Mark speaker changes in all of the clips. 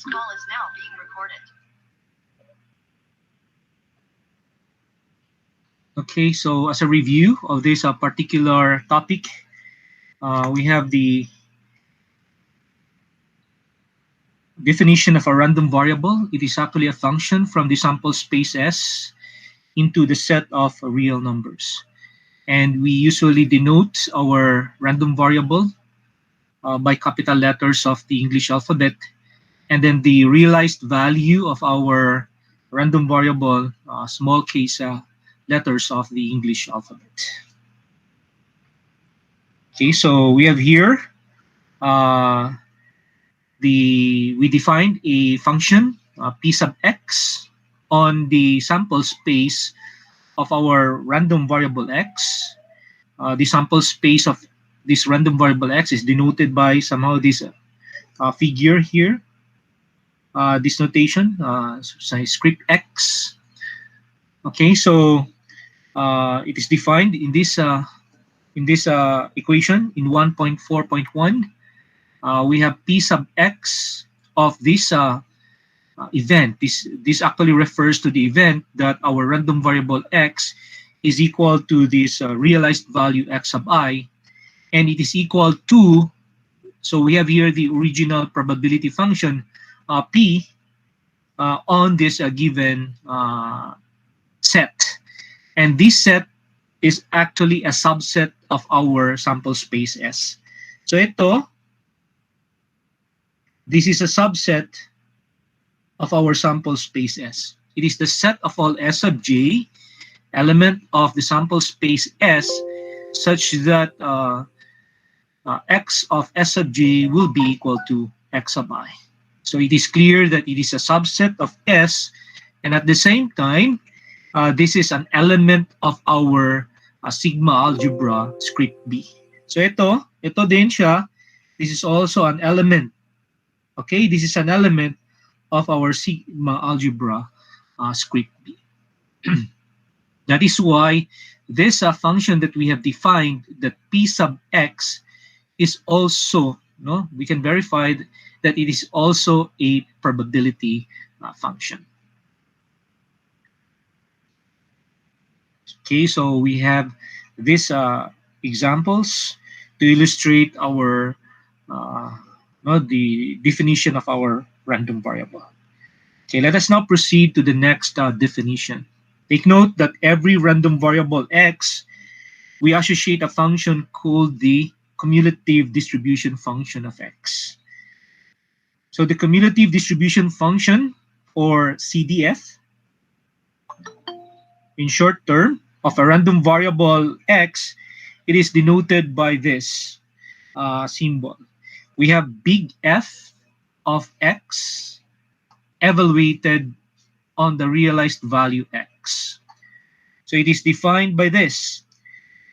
Speaker 1: This call is now being recorded. Okay, so as a review of this particular topic, we have the definition of a random variable. It is actually a function from the sample space S into the set of real numbers. And we usually denote our random variable by capital letters of the English alphabet. And then the realized value of our random variable, small case letters of the English alphabet. Okay, so we have here uh, we defined a function p sub x on the sample space of our random variable x. The sample space of this random variable x is denoted by somehow this figure here. This notation, say script x. Okay, so it is defined in this equation in 1.4.1. We have p sub x of this event. This actually refers to the event that our random variable x is equal to this realized value x sub I, and it is equal to, so we have here the original probability function p on this given set. And this set is actually a subset of our sample space S. So this is a subset of our sample space S. It is the set of all S sub j, element of the sample space S, such that x of S sub j will be equal to x sub I. So it is clear that it is a subset of S, and at the same time, this is an element of our sigma algebra script B. So ito din siya. This is also an element. Okay, this is an element of our sigma algebra script B. That is why this function that we have defined, that p sub x, is also, we can verify that it is also a probability function. Okay, so we have these examples to illustrate our the definition of our random variable. Okay, let us now proceed to the next definition. Take note that every random variable x, we associate a function called the cumulative distribution function of x. So the cumulative distribution function, or CDF, in short term, of a random variable x, it is denoted by this symbol. We have big F of x evaluated on the realized value x. So it is defined by this.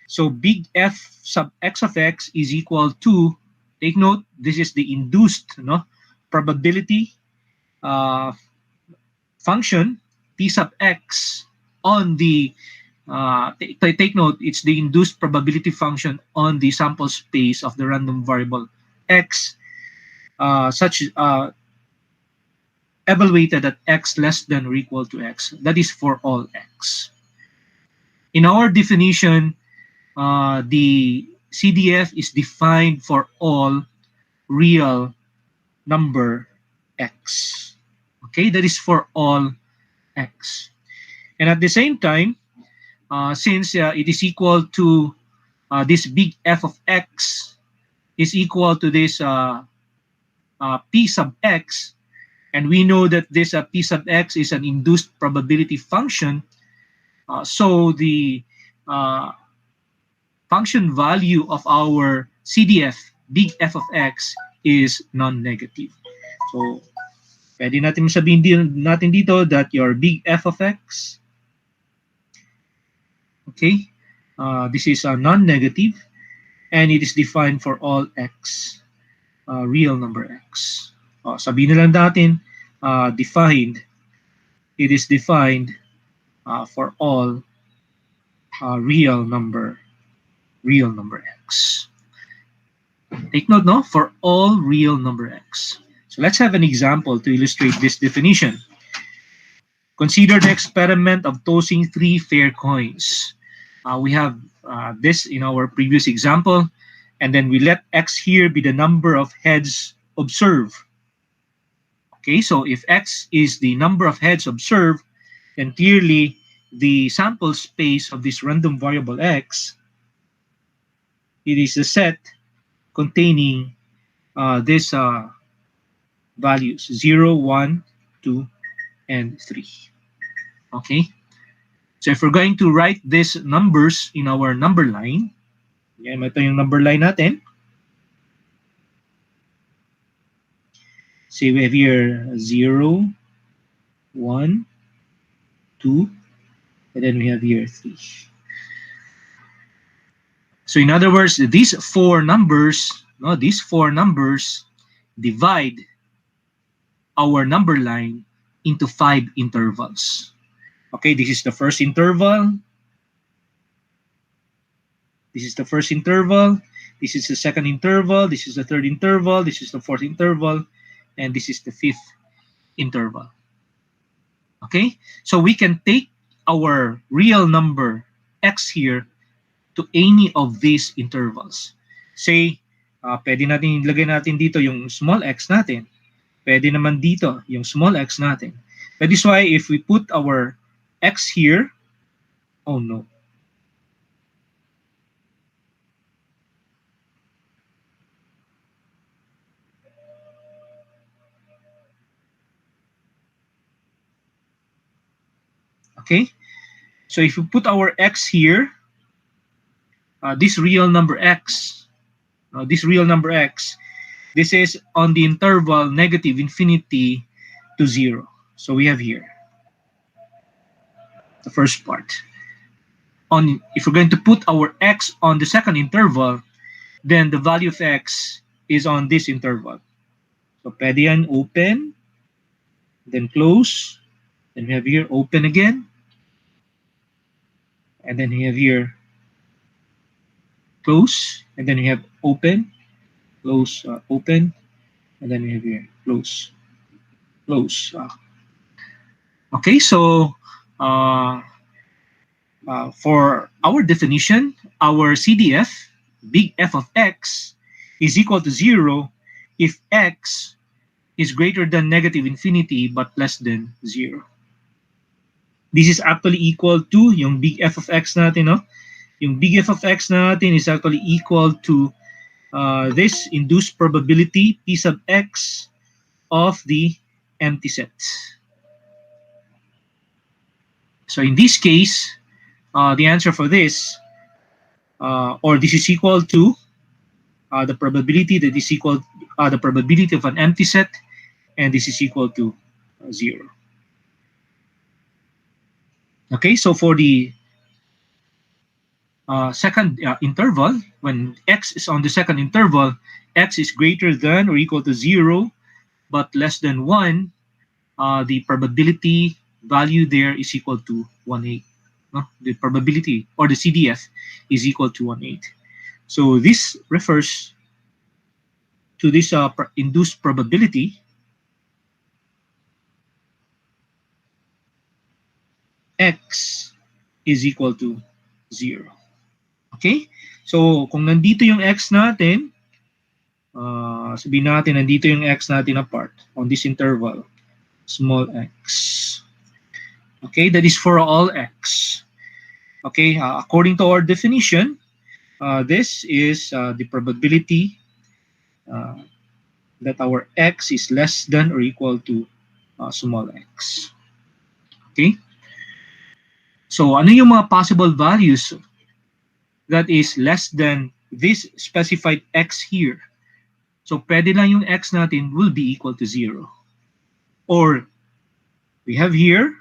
Speaker 1: So big F sub x of x is equal to, take note, this is the induced probability function p sub x on the take note, it's the induced probability function on the sample space of the random variable x, evaluated at x less than or equal to x. That is for all x. In our definition, the CDF is defined for all real number x. Okay, that is for all x. And at the same time, since it is equal to this big F of x is equal to this p sub x, and we know that this p sub x is an induced probability function, so the function value of our CDF, big F of x, is non-negative. So, pwede natin sabihin natin dito that your big F of x, okay, this is a non-negative, and it is defined for all x, real number x. Sabihin na lang natin, it is defined for all real number x. Take note, for all real number x. So let's have an example to illustrate this definition. Consider the experiment of tossing 3 fair coins. We have this in our previous example, and then we let x here be the number of heads observed. Okay, so if x is the number of heads observed, then clearly the sample space of this random variable x, it is a set containing these values 0, 1, 2, and 3. Okay, so if we're going to write these numbers in our number line, yan, ito yung number line natin. Say we have here 0, 1, 2, and then we have here 3. So in other words, these four numbers divide our number line into 5 intervals. Okay, this is the first interval. This is the first interval. This is the second interval. This is the third interval. This is the fourth interval. And this is the fifth interval. Okay, so we can take our real number x here to any of these intervals. Say, pwede natin ilagay natin dito yung small x natin. Pwede naman dito yung small x natin. That is why if we put our x here, oh no. Okay, so if we put our x here, this real number x, this is on the interval negative infinity to 0. So we have here the first part. If we're going to put our x on the second interval, then the value of x is on this interval. So pwede yan open, then close, then we have here open again, and then we have here close, and then we have open, close, open, and then we have here close, close. Okay, so for our definition, our CDF, big F of x, is equal to 0 if x is greater than negative infinity but less than 0. This is actually equal to yung big F of x natin, no? Yung big F of x natin is actually equal to this induced probability P sub x of the empty set. So in this case, the answer for this, or this is equal to the probability that is equal the probability of an empty set, and this is equal to 0. Okay, so for the second interval, when x is on the second interval, x is greater than or equal to 0 but less than 1, the probability value there is equal to 1/8. No? The probability, or the CDF, is equal to 1/8. So this refers to this induced probability x is equal to 0. Okay? So kung nandito yung x natin, sabihin natin nandito yung x natin apart on this interval, small x. Okay, that is for all x. Okay, according to our definition, this is the probability that our x is less than or equal to small x. Okay? So, ano yung mga possible values that is less than this specified x here? So, pwede lang yung x natin will be equal to 0. Or, we have here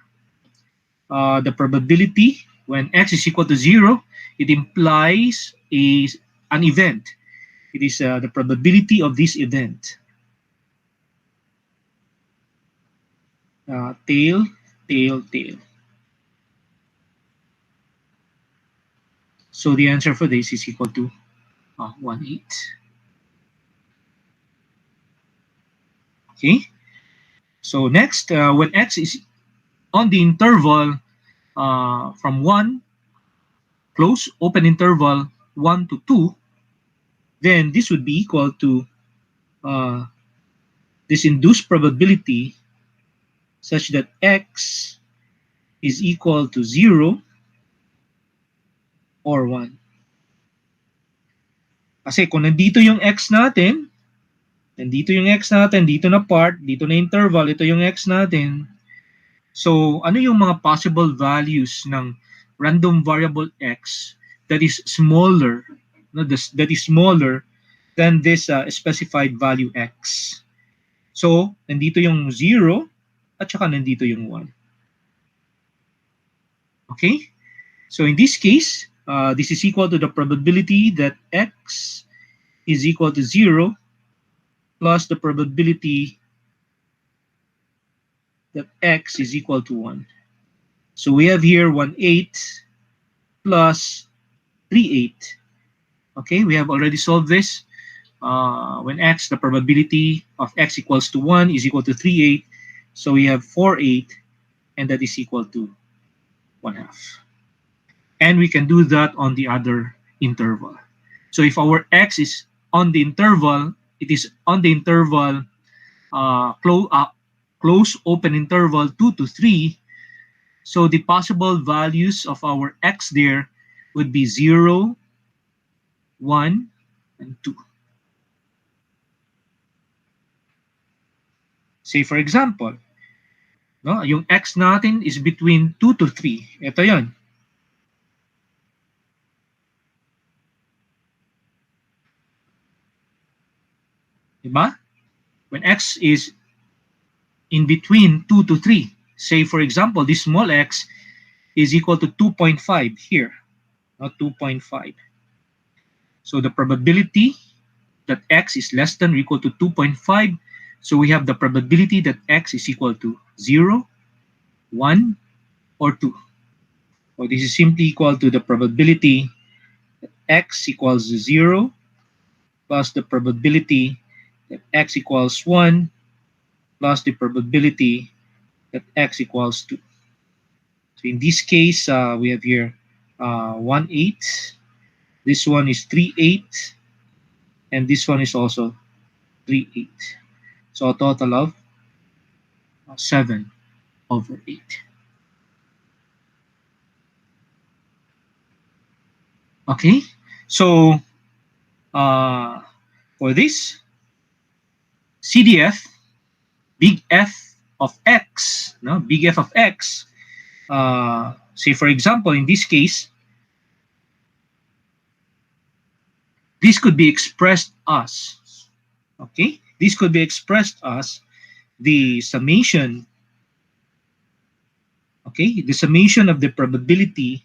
Speaker 1: the probability when x is equal to 0, it implies an event. It is the probability of this event. Tail, tail, tail. So the answer for this is equal to 1/8. Okay, so next, when x is on the interval from 1, close, open interval 1 to 2, then this would be equal to uh, this induced probability such that x is equal to 0 or 1. Kasi kung nandito yung x natin, dito na part, dito na interval, ito yung x natin. So, ano yung mga possible values ng random variable x that is smaller, no, that is smaller than this specified value x? So, nandito yung 0 at saka nandito yung 1. Okay? So, in this case, this is equal to the probability that x is equal to 0 plus the probability that x is equal to 1. So we have here 1/8 plus 3/8. Okay, we have already solved this. When x, the probability of x equals to 1 is equal to 3/8. So we have 4/8, and that is equal to 1/2. And we can do that on the other interval. So if our x is on the interval, it is on the interval close open interval 2 to 3. So the possible values of our x there would be 0, 1, and 2. Say for example, no, yung x natin is between 2 to 3. Ito yon. Diba? When x is in between 2 to 3, say for example, this small x is equal to 2.5 here, not 2.5. So the probability that x is less than or equal to 2.5, so we have the probability that x is equal to 0, 1, or 2. So this is simply equal to the probability that x equals 0 plus the probability that x equals 1 plus the probability that x equals 2. So in this case, we have here 1/8. This one is 3/8. And this one is also 3/8. So a total of 7/8. Okay, so for this CDF, big F of x, no, big F of x, say for example, in this case, this could be expressed as, okay, this could be expressed as the summation, okay, the summation of the probability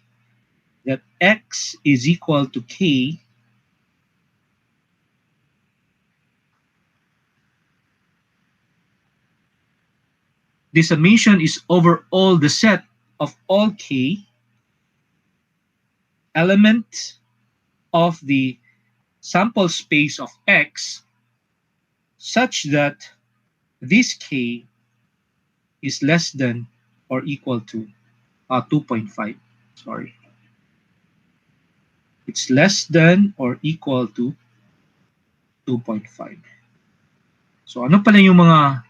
Speaker 1: that x is equal to k the summation is over all the set of all k elements of the sample space of x such that this k is less than or equal to 2.5. Sorry. It's less than or equal to 2.5. So ano pala yung mga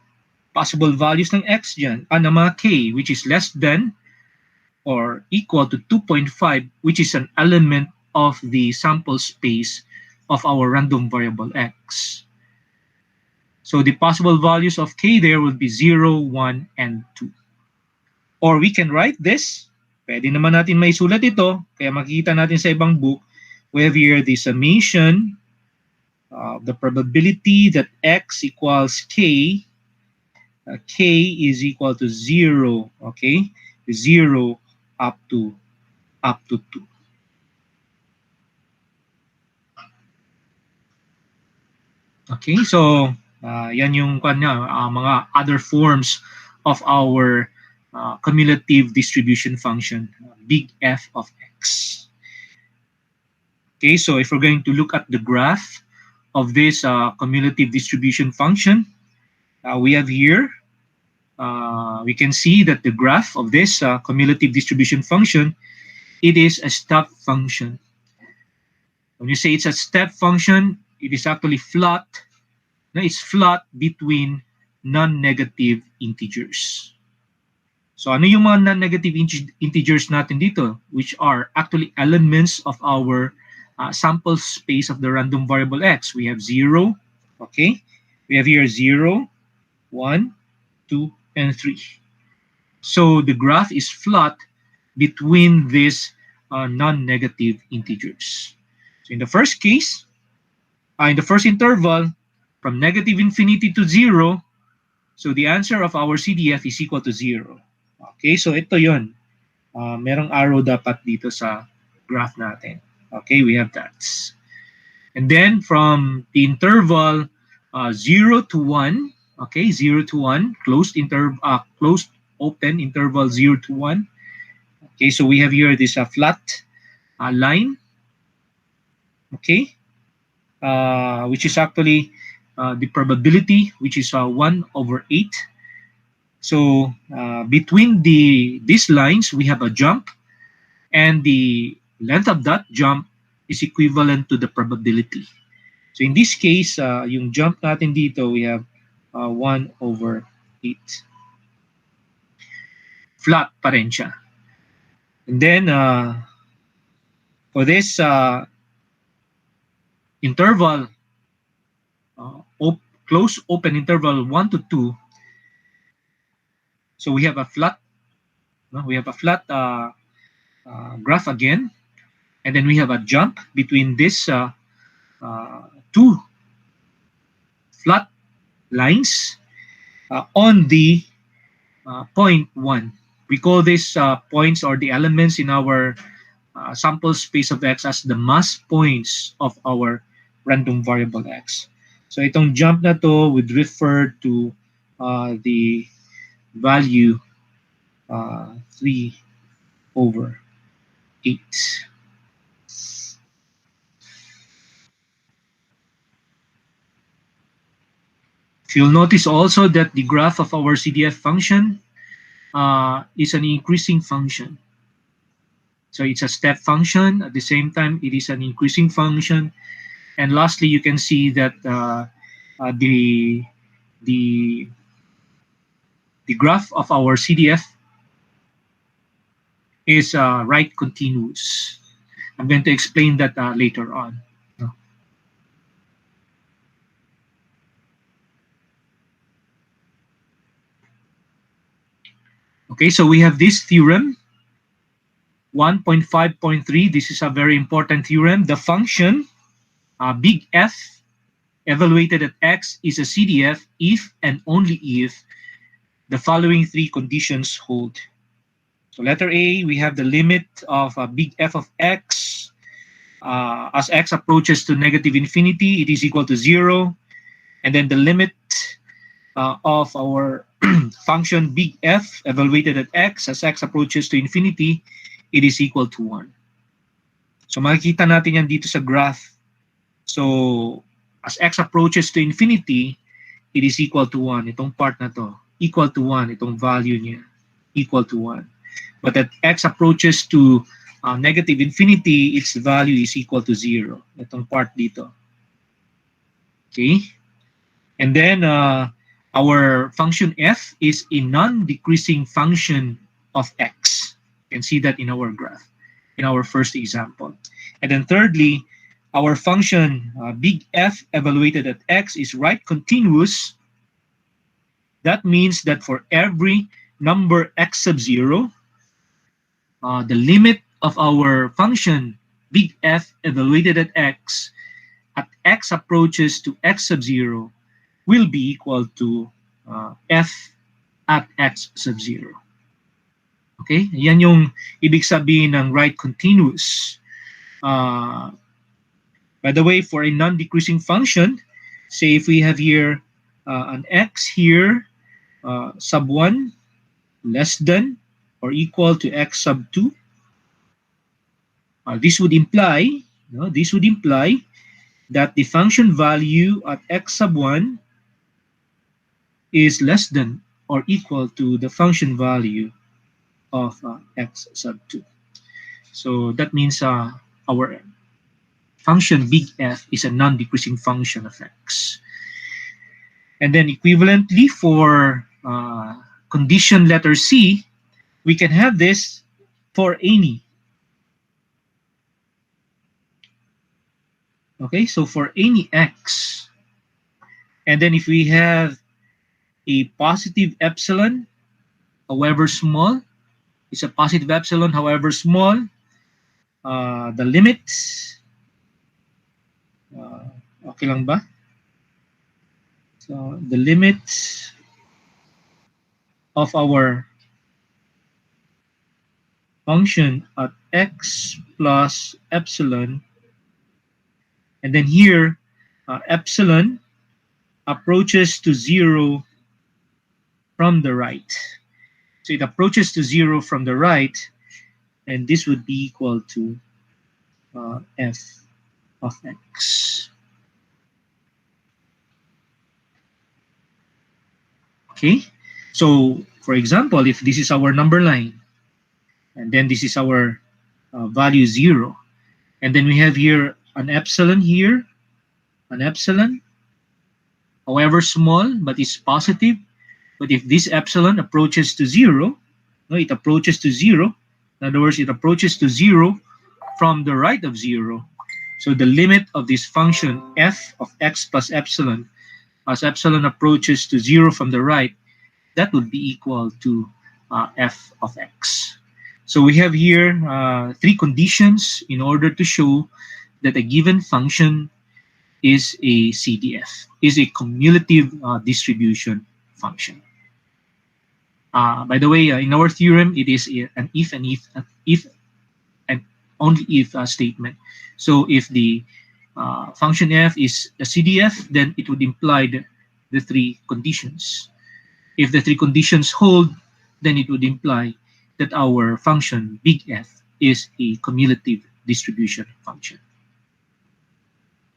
Speaker 1: possible values ng x dyan? Ng mga k, which is less than or equal to 2.5, which is an element of the sample space of our random variable x. So the possible values of k there would be 0, 1, and 2. Or we can write this. Pwede naman natin maisulat ito. Kaya makikita natin sa ibang book. We have here the summation of the probability that x equals k. K is equal to 0. Okay? 0 up to 2. Okay, so yan yung mga other forms of our cumulative distribution function, big F of x. Okay, so if we're going to look at the graph of this cumulative distribution function, we have here, we can see that the graph of this cumulative distribution function, it is a step function. When you say it's a step function, it is actually flat. No, it's flat between non-negative integers. So ano yung mga non-negative integers natin dito, which are actually elements of our sample space of the random variable x. We have 0, okay? We have here 0, 1, 2, and 3. So the graph is flat between these non-negative integers. So in the first case, in the first interval, from negative infinity to 0, so the answer of our CDF is equal to 0. Okay, so ito yun. Merong arrow dapat dito sa graph natin. Okay, we have that. And then from the interval 0 to 1, okay, 0 to 1, closed open interval 0 to 1. Okay, so we have here this flat line, okay, which is actually the probability, which is 1 over 8. So between these lines, we have a jump, and the length of that jump is equivalent to the probability. So in this case, yung jump natin dito, we have 1 over 8. Flat pa rin siya. And then, for this interval, close open interval 1 to 2, so we have a flat, graph again, and then we have a jump between this two flat lines on the point 1. We call these points, or the elements in our sample space of x, as the mass points of our random variable x. So itong jump na to would refer to the value 3 over 8. You'll notice also that the graph of our CDF function is an increasing function. So it's a step function. At the same time, it is an increasing function. And lastly, you can see that the graph of our CDF is right continuous. I'm going to explain that later on. Okay, so we have this theorem, 1.5.3. This is a very important theorem. The function big F evaluated at x is a CDF if and only if the following three conditions hold. So letter A, we have the limit of big F of x. As x approaches to negative infinity, it is equal to 0. And then the limit of our function big F evaluated at x, as x approaches to infinity, it is equal to 1. So makikita natin yan dito sa graph. So as x approaches to infinity, it is equal to 1. Itong part na to, equal to 1. Itong value niya, equal to 1. But at x approaches to negative infinity, its value is equal to 0. Itong part dito. Okay? And then our function f is a non-decreasing function of x. You can see that in our graph, in our first example. And then thirdly, our function big F evaluated at x is right continuous. That means that for every number x sub 0, the limit of our function big F evaluated at x approaches to x sub 0 will be equal to f at x sub 0. Okay? Yan yung ibig sabihin ng right continuous. By the way, for a non-decreasing function, say if we have here an x here, sub 1 less than or equal to x sub 2, this would imply that the function value at x sub 1 is less than or equal to the function value of x sub 2. So that means our function big F is a non-decreasing function of x. And then equivalently for condition letter C, we can have this for any. Okay, so for any x, and then if we have a positive epsilon, however small, it's a positive epsilon, however small, the limit, okay lang ba? So the limit of our function at x plus epsilon, and then here epsilon approaches to 0 from the right. So it approaches to 0 from the right, and this would be equal to f of x. Okay, so for example, if this is our number line, and then this is our value 0, and then we have here an epsilon here, an epsilon, however small, but it's positive. But if this epsilon approaches to 0, no, it approaches to 0. In other words, it approaches to 0 from the right of 0. So the limit of this function f of x plus epsilon, as epsilon approaches to 0 from the right, that would be equal to f of x. So we have here 3 conditions in order to show that a given function is a CDF, is a cumulative distribution function. By the way, in our theorem, it is an if and only if statement. So if the function f is a CDF, then it would imply the 3 conditions. If the 3 conditions hold, then it would imply that our function big F is a cumulative distribution function.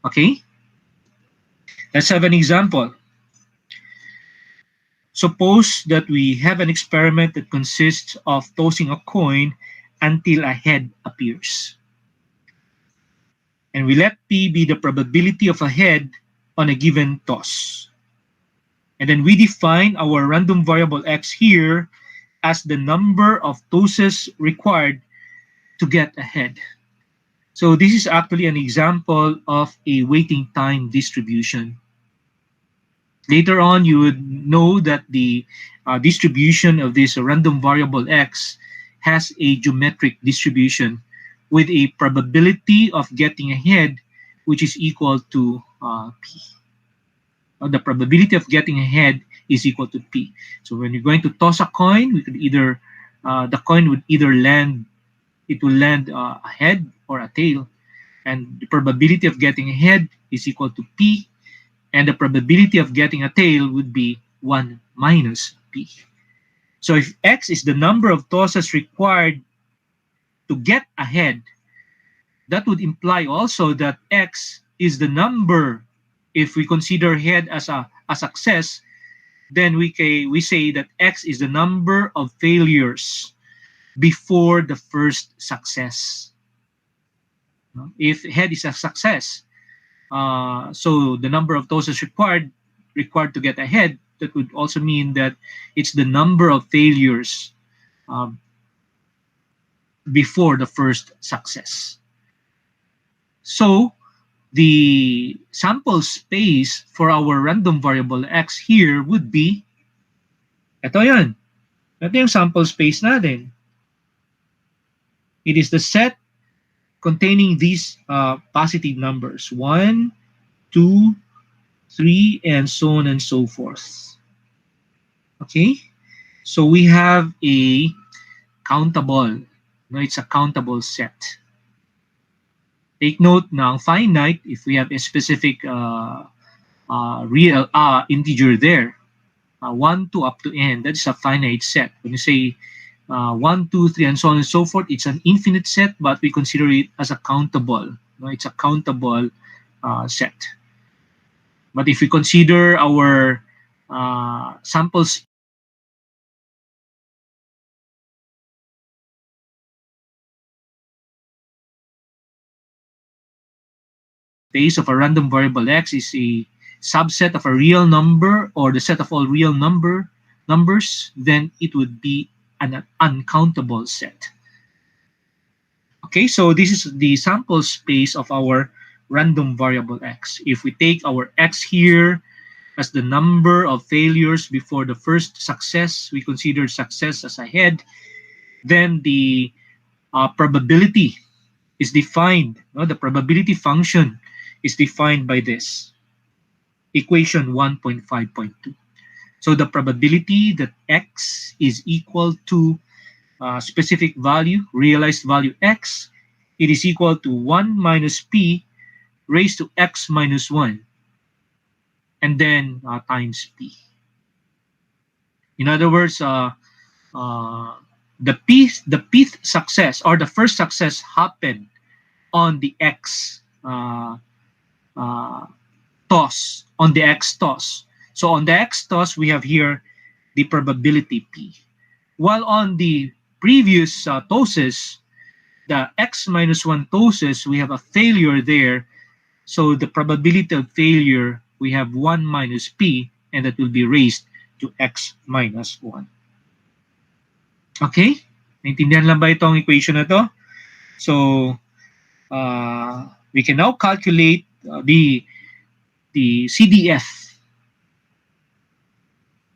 Speaker 1: Okay? Let's have an example. Suppose that we have an experiment that consists of tossing a coin until a head appears. And we let P be the probability of a head on a given toss. And then we define our random variable x here as the number of tosses required to get a head. So this is actually an example of a waiting time distribution. Later on, you would know that the distribution of this random variable x has a geometric distribution with a probability of getting a head which is equal to p. The probability of getting a head is equal to p. So when you're going to toss a coin, we could either the coin would either land, it will land a head or a tail, and the probability of getting a head is equal to p, and the probability of getting a tail would be 1 minus p. So if x is the number of tosses required to get a head, that would imply also that x is the number, if we consider head as a success, then we say that x is the number of failures before the first success. If head is a success, so the number of tosses required to get a head, that would also mean that it's the number of failures before the first success. So the sample space for our random variable x here would be, ito yan. Ito yung sample space natin. It is the set containing these positive numbers, 1, 2, 3, and so on and so forth. Okay? So we have a countable. No, it's a countable set. Take note ng finite, if we have a specific real integer there, 1, 2, up to n, that is a finite set. When you say 1, 2, 3, and so on and so forth, it's an infinite set, but we consider it as a countable. No, it's a countable set. But if we consider our sample space of a random variable x is a subset of a real number or the set of all real numbers, then it would be an uncountable set. Okay, so this is the sample space of our random variable x. If we take our x here as the number of failures before the first success, we consider success as ahead, then the probability is defined, no? The probability function is defined by this equation 1.5.2. So the probability that x is equal to specific value, realized value x, it is equal to 1 minus p raised to x minus 1, and then times p. In other words, the pth success or the first success happened on the x toss, on the x toss. So on the x toss, we have here the probability p. While on the previous tosses, the x minus 1 tosses, we have a failure there. So the probability of failure, we have 1 minus p, and that will be raised to x minus 1. Okay? Naintindihan lang ba itong equation na to? So, we can now calculate the CDF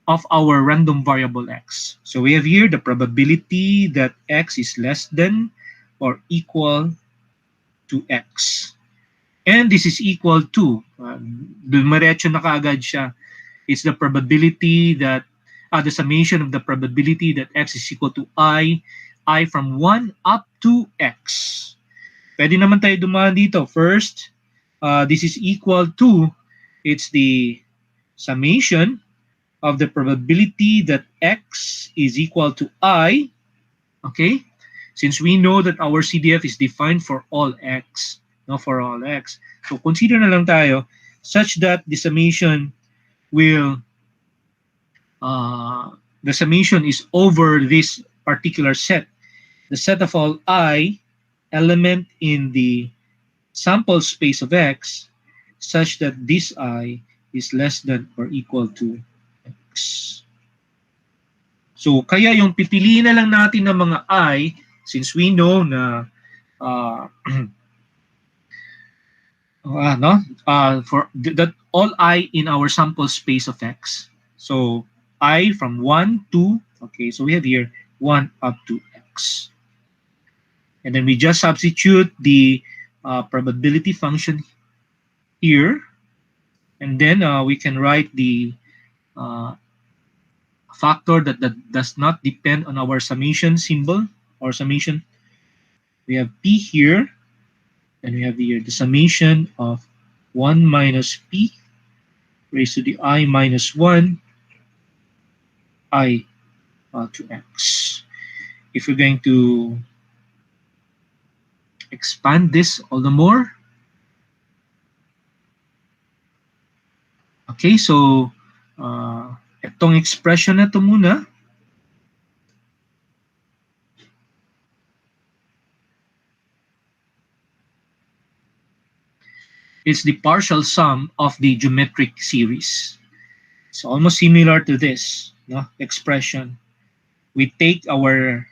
Speaker 1: of our random variable x. So we have here the probability that x is less than or equal to x. And this is equal to, dumiretso na kaagad siya. It's the probability that, the summation of the probability that x is equal to I from 1 up to x. Pwede naman tayo dumaan dito. First, this is equal to, it's the summation of the probability that x is equal to I, okay? Since we know that our CDF is defined for all x, no, for all x. So consider na lang tayo such that the summation will, the summation is over this particular set. The set of all I element in the sample space of x such that this I is less than or equal to x. So, kaya yung pipiliin na lang natin ng mga I, since we know na for that all I in our sample space of x. So, I from 1 to, okay, so we have here 1 up to x. And then we just substitute the probability function here. And then we can write the factor that does not depend on our summation symbol or summation. We have p here, and we have here the summation of 1 minus p raised to the I minus 1 I to x. If we're going to expand this all the more, okay, so itong expression na to muna, it's the partial sum of the geometric series. It's almost similar to this, no, expression. We take our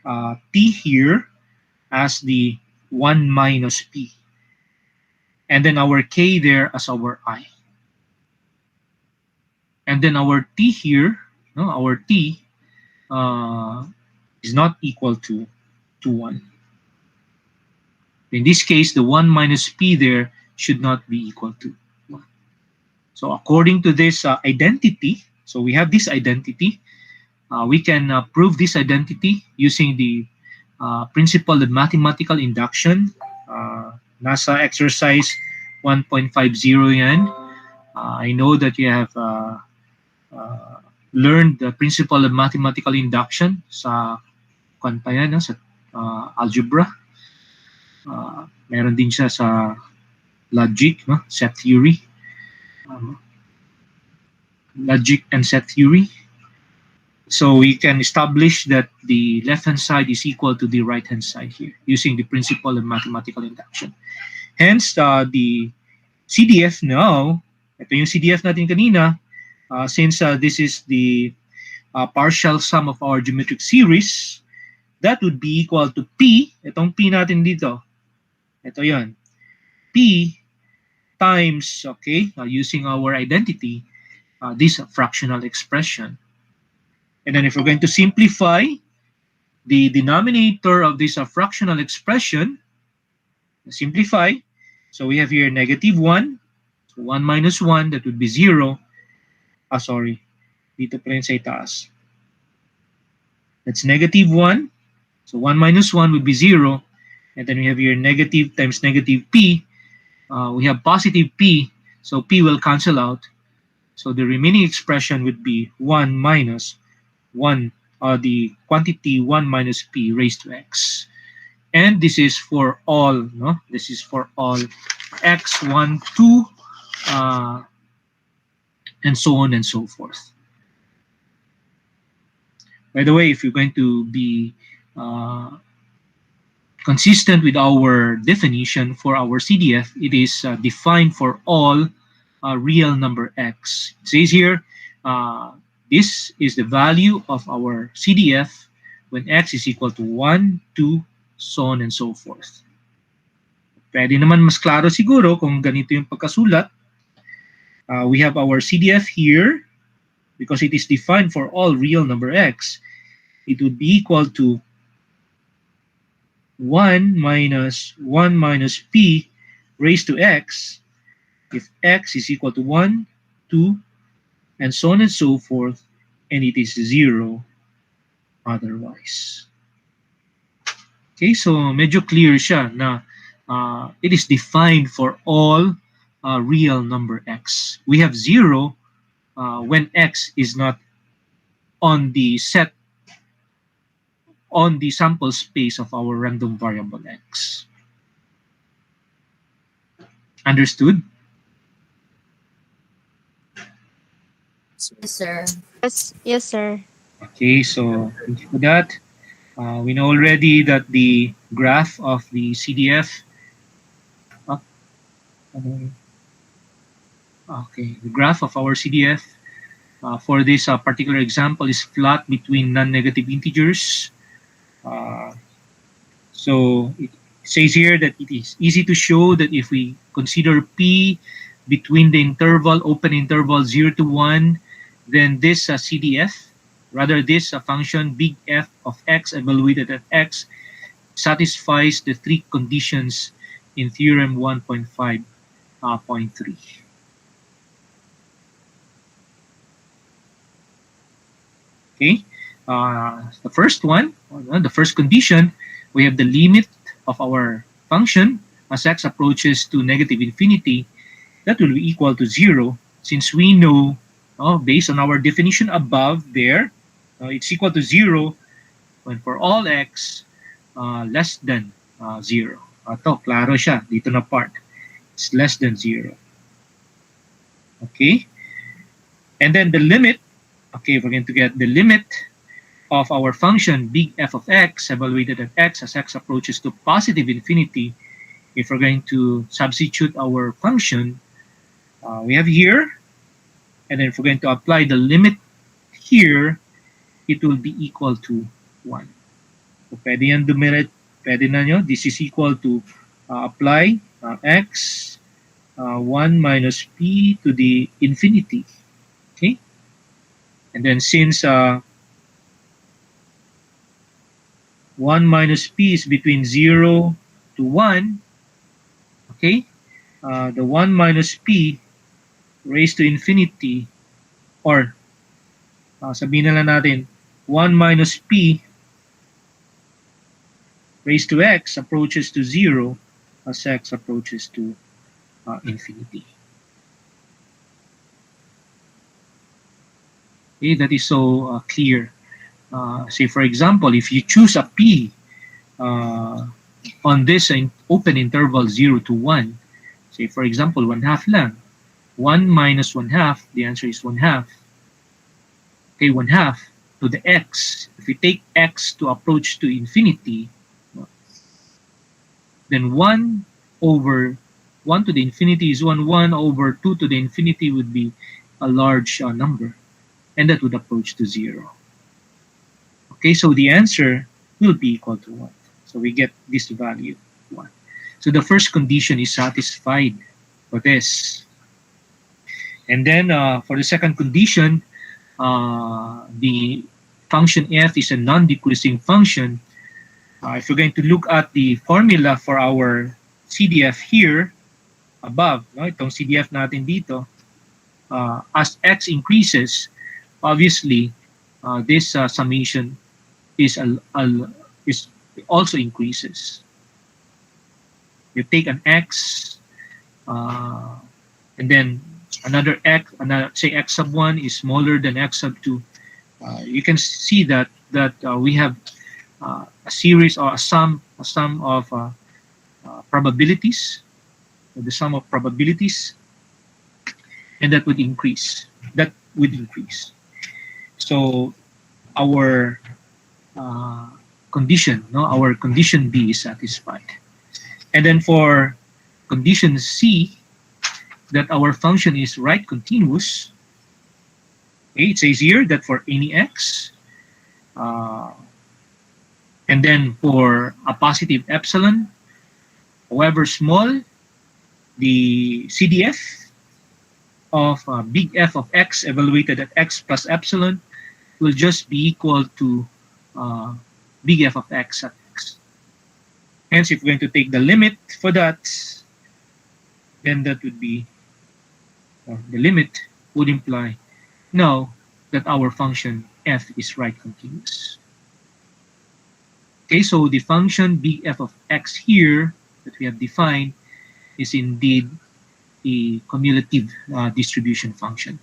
Speaker 1: t here as the 1 minus p, and then our k there as our I. And then our t here, no, our t is not equal to 1. In this case, the 1 minus p there should not be equal to 1. So according to this identity, so we have this identity, we can prove this identity using the principle of mathematical induction. Nasa exercise 1.50 yan. I know that you have learned the principle of mathematical induction sa sa algebra. Meron din siya sa logic, no? Set theory. logic and set theory. So we can establish that the left-hand side is equal to the right-hand side here using the principle of mathematical induction. Hence, the CDF now, ito yung CDF natin kanina, since this is the partial sum of our geometric series, that would be equal to P, itong P natin dito, ito yan, P times, okay, using our identity, this fractional expression. And then if we're going to simplify the denominator of this fractional expression, simplify, so we have here negative 1, so 1 minus 1, that would be 0. Sorry, dito pa rin sa itaas. That's negative 1, so 1 minus 1 would be 0. And then we have here negative times negative P. We have positive P, so P will cancel out. So the remaining expression would be 1 minus 1, the quantity 1 minus P raised to X. And this is for all, no? This is for all X, 1, 2, and so on and so forth. By the way, if you're going to be consistent with our definition for our CDF, it is defined for all real number X. It says here, this is the value of our CDF when X is equal to 1, 2, so on and so forth. Pwede naman mas klaro siguro kung ganito yung pagkasulat. We have our CDF here, because it is defined for all real number X. It would be equal to 1 minus P raised to X if X is equal to 1, 2, and so on and so forth, and it is 0 otherwise. Okay, so medyo clear siya na it is defined for all real number X. We have 0 when X is not on the set, on the sample space of our random variable X. Understood?
Speaker 2: Yes, sir.
Speaker 3: Yes, sir.
Speaker 1: Okay, so thank you for that. We know already that the graph of the CDF, okay, the graph of our CDF for this particular example is flat between non-negative integers. So it says here that it is easy to show that if we consider P between the interval, open interval 0 to 1, then this CDF, rather this function big F of X evaluated at X, satisfies the three conditions in theorem 1.5.3. Okay, the first one, the first condition, we have the limit of our function as X approaches to negative infinity, that will be equal to 0, since we know, based on our definition above there, it's equal to 0 when for all X less than 0. Ito, klaro siya, dito na part. It's less than 0. Okay? And then the limit, okay, we're going to get the limit of our function big F of X evaluated at X as X approaches to positive infinity. If we're going to substitute our function, we have here, and then if we're going to apply the limit here, it will be equal to 1. So pwede yan dumiret, pwede na nyo, this is equal to apply X 1 minus P to the infinity. Okay? And then since 1 minus P is between 0 to 1, okay, the 1 minus P raised to infinity, or sabihin na lang natin, 1 minus P raised to X approaches to 0 as X approaches to infinity. Okay, that is so clear. Say for example, if you choose a P on this open interval 0 to 1, say for example 1/2 lang, 1 minus 1/2, the answer is 1/2. okay, 1/2 to the x. If we take x to approach to infinity, then 1 over 1 to the infinity is 1. 1 over 2 to the infinity would be a large number, and that would approach to 0. Okay, so the answer will be equal to 1. So we get this value, 1. So the first condition is satisfied for this. And then for the second condition, the function f is a non-decreasing function. If we're going to look at the formula for our CDF here, above, no? Itong CDF natin dito, as x increases, obviously, this summation is also increases. You take an x, and then another x, say x sub 1 is smaller than x sub 2. You can see that we have a series or a sum of probabilities, the sum of probabilities, and that would increase. So our condition, no, our condition B is satisfied. And then for condition C, that our function is right continuous. Okay, it says here that for any x, and then for a positive epsilon, however small, the CDF of big F of x evaluated at x plus epsilon will just be equal to big F of x at x. Hence, if we're going to take the limit for that, then that would be, the limit would imply now that our function f is right continuous. Okay, so the function big F of x here that we have defined is indeed a cumulative distribution function.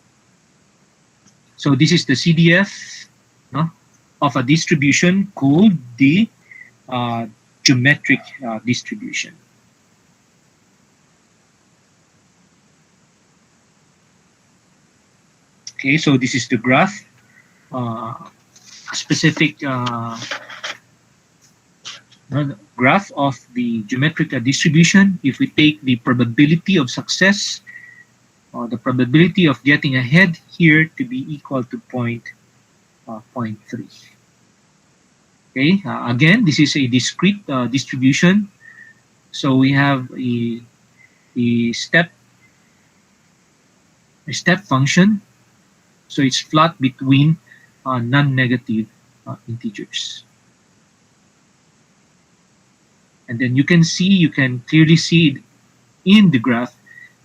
Speaker 1: So this is the CDF, no, of a distribution called the geometric distribution. Okay, so this is the graph, a specific graph of the geometric distribution. If we take the probability of success, or the probability of getting ahead here to be equal to 0.3. Okay, again, this is a discrete distribution. So we have a step function. So it's flat between non-negative integers. And then you can clearly see it in the graph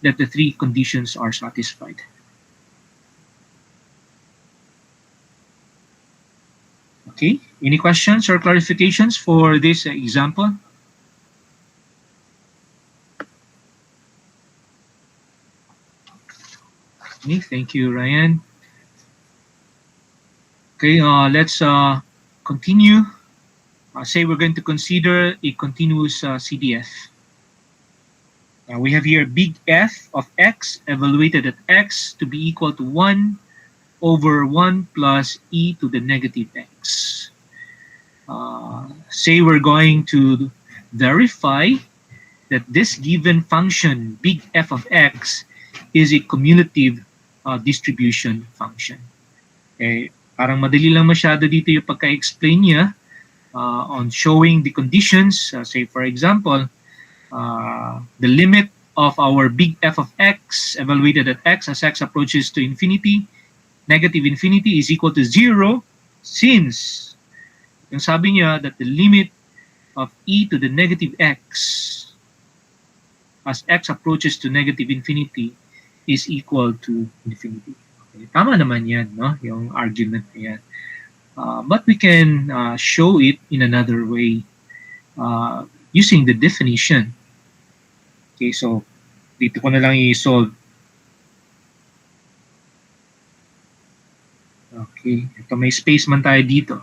Speaker 1: that the three conditions are satisfied. Okay, any questions or clarifications for this example? Okay, thank you, Ryan. Okay, let's continue. Say we're going to consider a continuous CDF. We have here big F of x evaluated at x to be equal to 1 over 1 plus e to the negative x. Say we're going to verify that this given function, big F of x, is a cumulative distribution function. Okay, parang madali lang masyado dito yung pagka-explain niya on showing the conditions. Say for example, the limit of our big F of x evaluated at x as x approaches to infinity, negative infinity, is equal to 0, since yung sabi niya that the limit of e to the negative x as x approaches to negative infinity is equal to infinity. Okay, tama naman yan, no? Yung argument na yan. But we can show it in another way using the definition. Okay, so dito ko na lang i-solve. Okay, ito may space man tayo dito.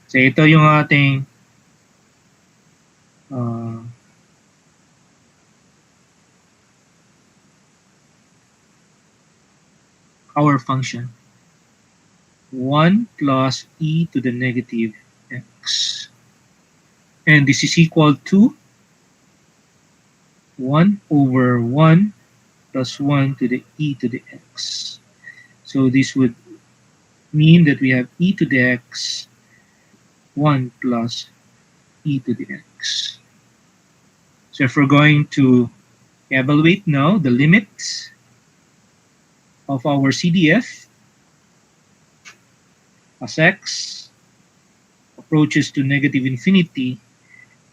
Speaker 1: So ito yung ating our function. 1 plus e to the negative x. And this is equal to 1 over 1 plus 1 to the e to the x. So this would mean that we have e to the x 1 plus e to the x. So if we're going to evaluate now the limits of our CDF as x approaches to negative infinity,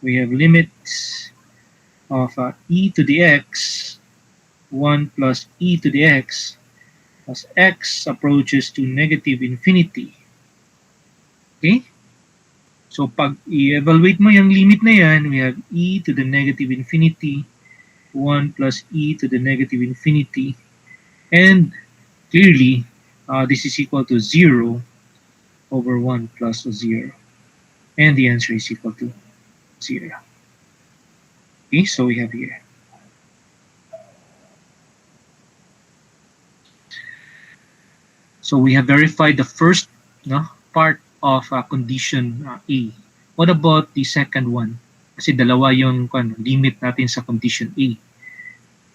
Speaker 1: we have limits of e to the x 1 plus e to the x as x approaches to negative infinity. Okay? So pag i-evaluate mo yung limit na yan, we have e to the negative infinity 1 plus e to the negative infinity. And clearly, this is equal to 0 over 1 plus 0. And the answer is equal to 0. Okay, so we have here. So we have verified the first part of condition A. What about the second one? Kasi dalawa yung limit natin sa condition A.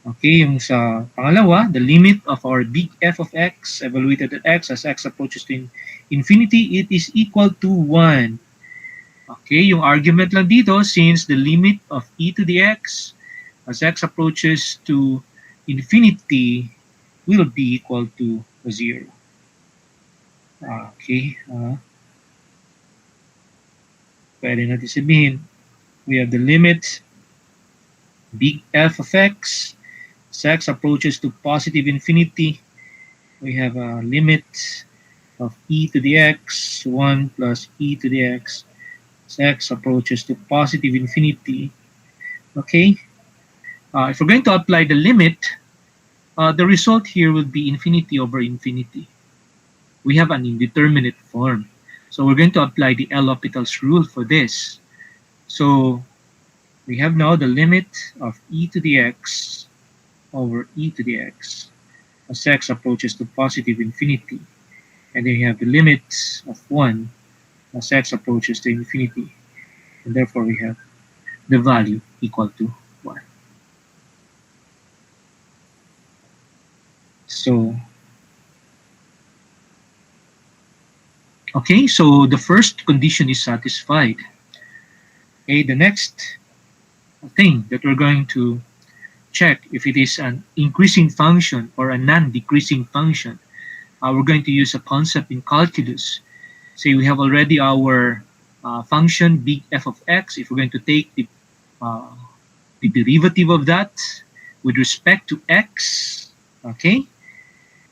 Speaker 1: Okay, yung sa pangalawa, the limit of our big f of x evaluated at x as x approaches to infinity, it is equal to 1. Okay, yung argument lang dito, since the limit of e to the x as x approaches to infinity will be equal to 0. Okay, pwede natin sabihin, we have the limit big f of x as x approaches to positive infinity. We have a limit of e to the x 1 plus e to the x as x approaches to positive infinity. Okay, if we're going to apply the limit, the result here will be infinity over infinity. We have an indeterminate form. So we're going to apply the L'Hopital's rule for this. So we have now the limit of e to the x over e to the x as x approaches to positive infinity. And then you have the limits of 1 as x approaches to infinity. And therefore we have the value equal to 1. So, okay, so the first condition is satisfied. Okay, the next thing that we're going to check if it is an increasing function or a non-decreasing function, we're going to use a concept in calculus. Say we have already our function big f of x. If we're going to take the derivative of that with respect to x, okay?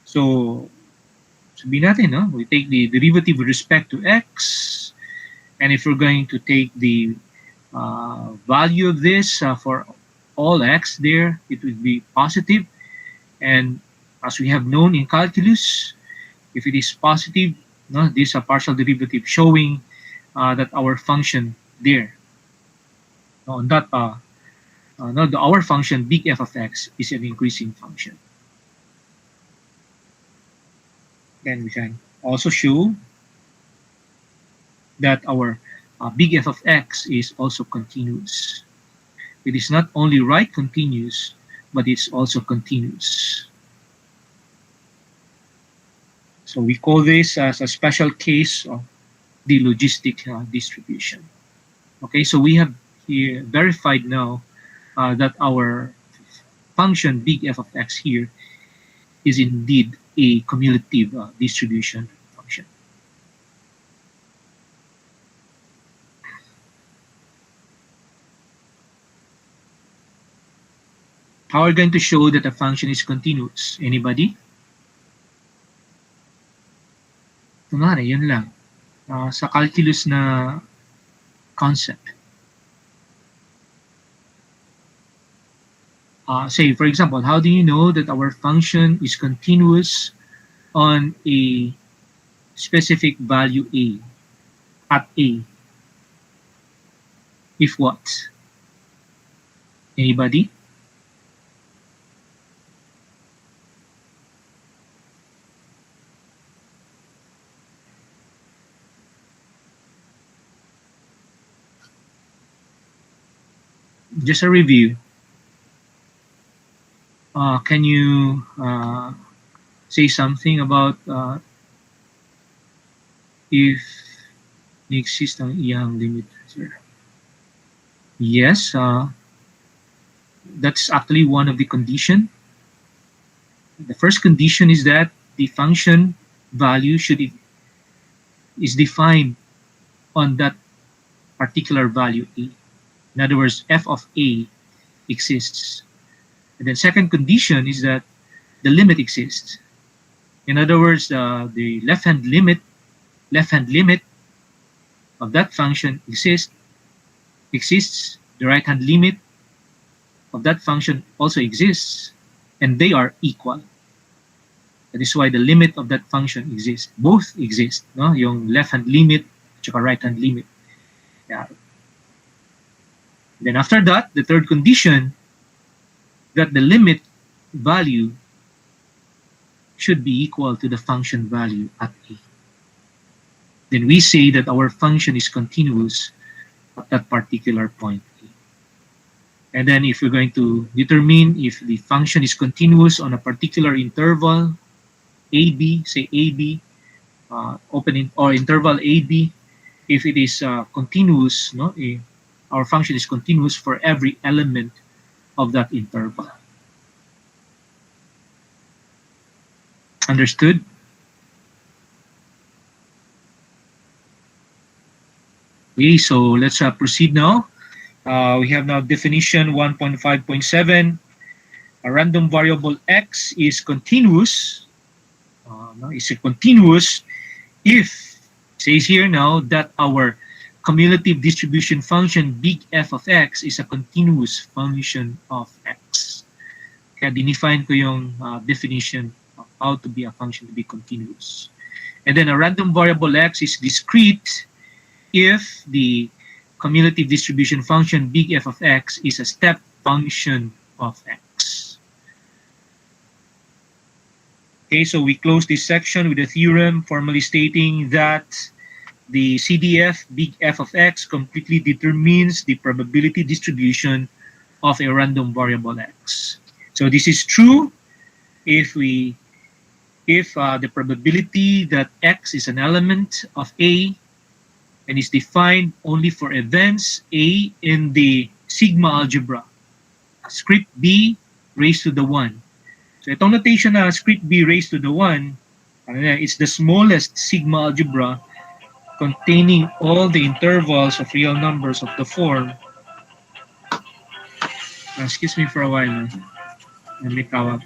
Speaker 1: So, sabihin natin, no? We take the derivative with respect to x, and if we're going to take the value of this for all x there, it would be positive. And as we have known in calculus, if it is positive, no, this is a partial derivative showing that our function there, no, that no, our function big f of x is an increasing function. Then we can also show that our big f of x is also continuous. It is not only right continuous, but it's also continuous. So we call this as a special case of the logistic distribution. Okay, so we have here verified now that our function big f of x here is indeed a cumulative distribution function. How are we going to show that a function is continuous? Anybody? Kunwari, yun lang. Sa calculus na concept. Say, for example, how do you know that our function is continuous on a specific value a, at a? If what? Anybody? just a review. Can you say something about if exist ang iyang limit, sir? Yes, that's actually one of the condition. The first condition is that the function value is defined on that particular value a. In other words, f of a exists. And then second condition is that the limit exists. In other words, the left hand limit of that function exists. The right hand limit of that function also exists, and they are equal. That is why the limit of that function exists. Both exist, no? Yung left-hand limit at right-hand limit. Yeah. Then after that, the third condition, that the limit value should be equal to the function value at a. Then we say that our function is continuous at that particular point a. And then if we're going to determine if the function is continuous on a particular interval, AB, say AB, or interval AB, if it is continuous, no, our function is continuous for every element of that interval. Understood? Okay, so let's proceed now. We have now definition 1.5.7. A random variable x is continuous. Is continuous if, says here now, that our cumulative distribution function big F of x is a continuous function of x. Kaya dinefine ko yung definition of how to be a function to be continuous. And then a random variable x is discrete if the cumulative distribution function big F of x is a step function of x. Okay, so we close this section with a theorem formally stating that the CDF big F of x completely determines the probability distribution of a random variable x. So this is true if the probability that x is an element of A and is defined only for events A in the sigma algebra, script B raised to the 1. So itong notation na script B raised to the 1, it's the smallest sigma algebra containing all the intervals of real numbers of the form. Excuse me for a while. Let me tawag.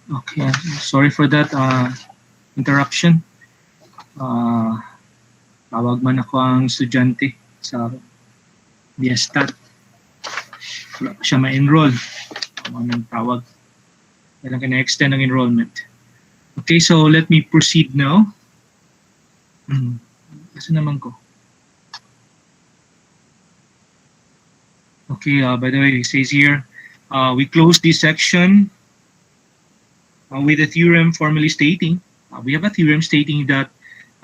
Speaker 1: Okay, sorry for that interruption. Uh, Tawag man ako ang estudyante sa Biestat. Wala pa siya ma-enroll. Anong tawag? Kailangan ka-extend ang enrollment. Okay, so let me proceed now. Kasi naman ko. Okay, by the way, it says here, we close this section with a theorem formally stating, we have a theorem stating that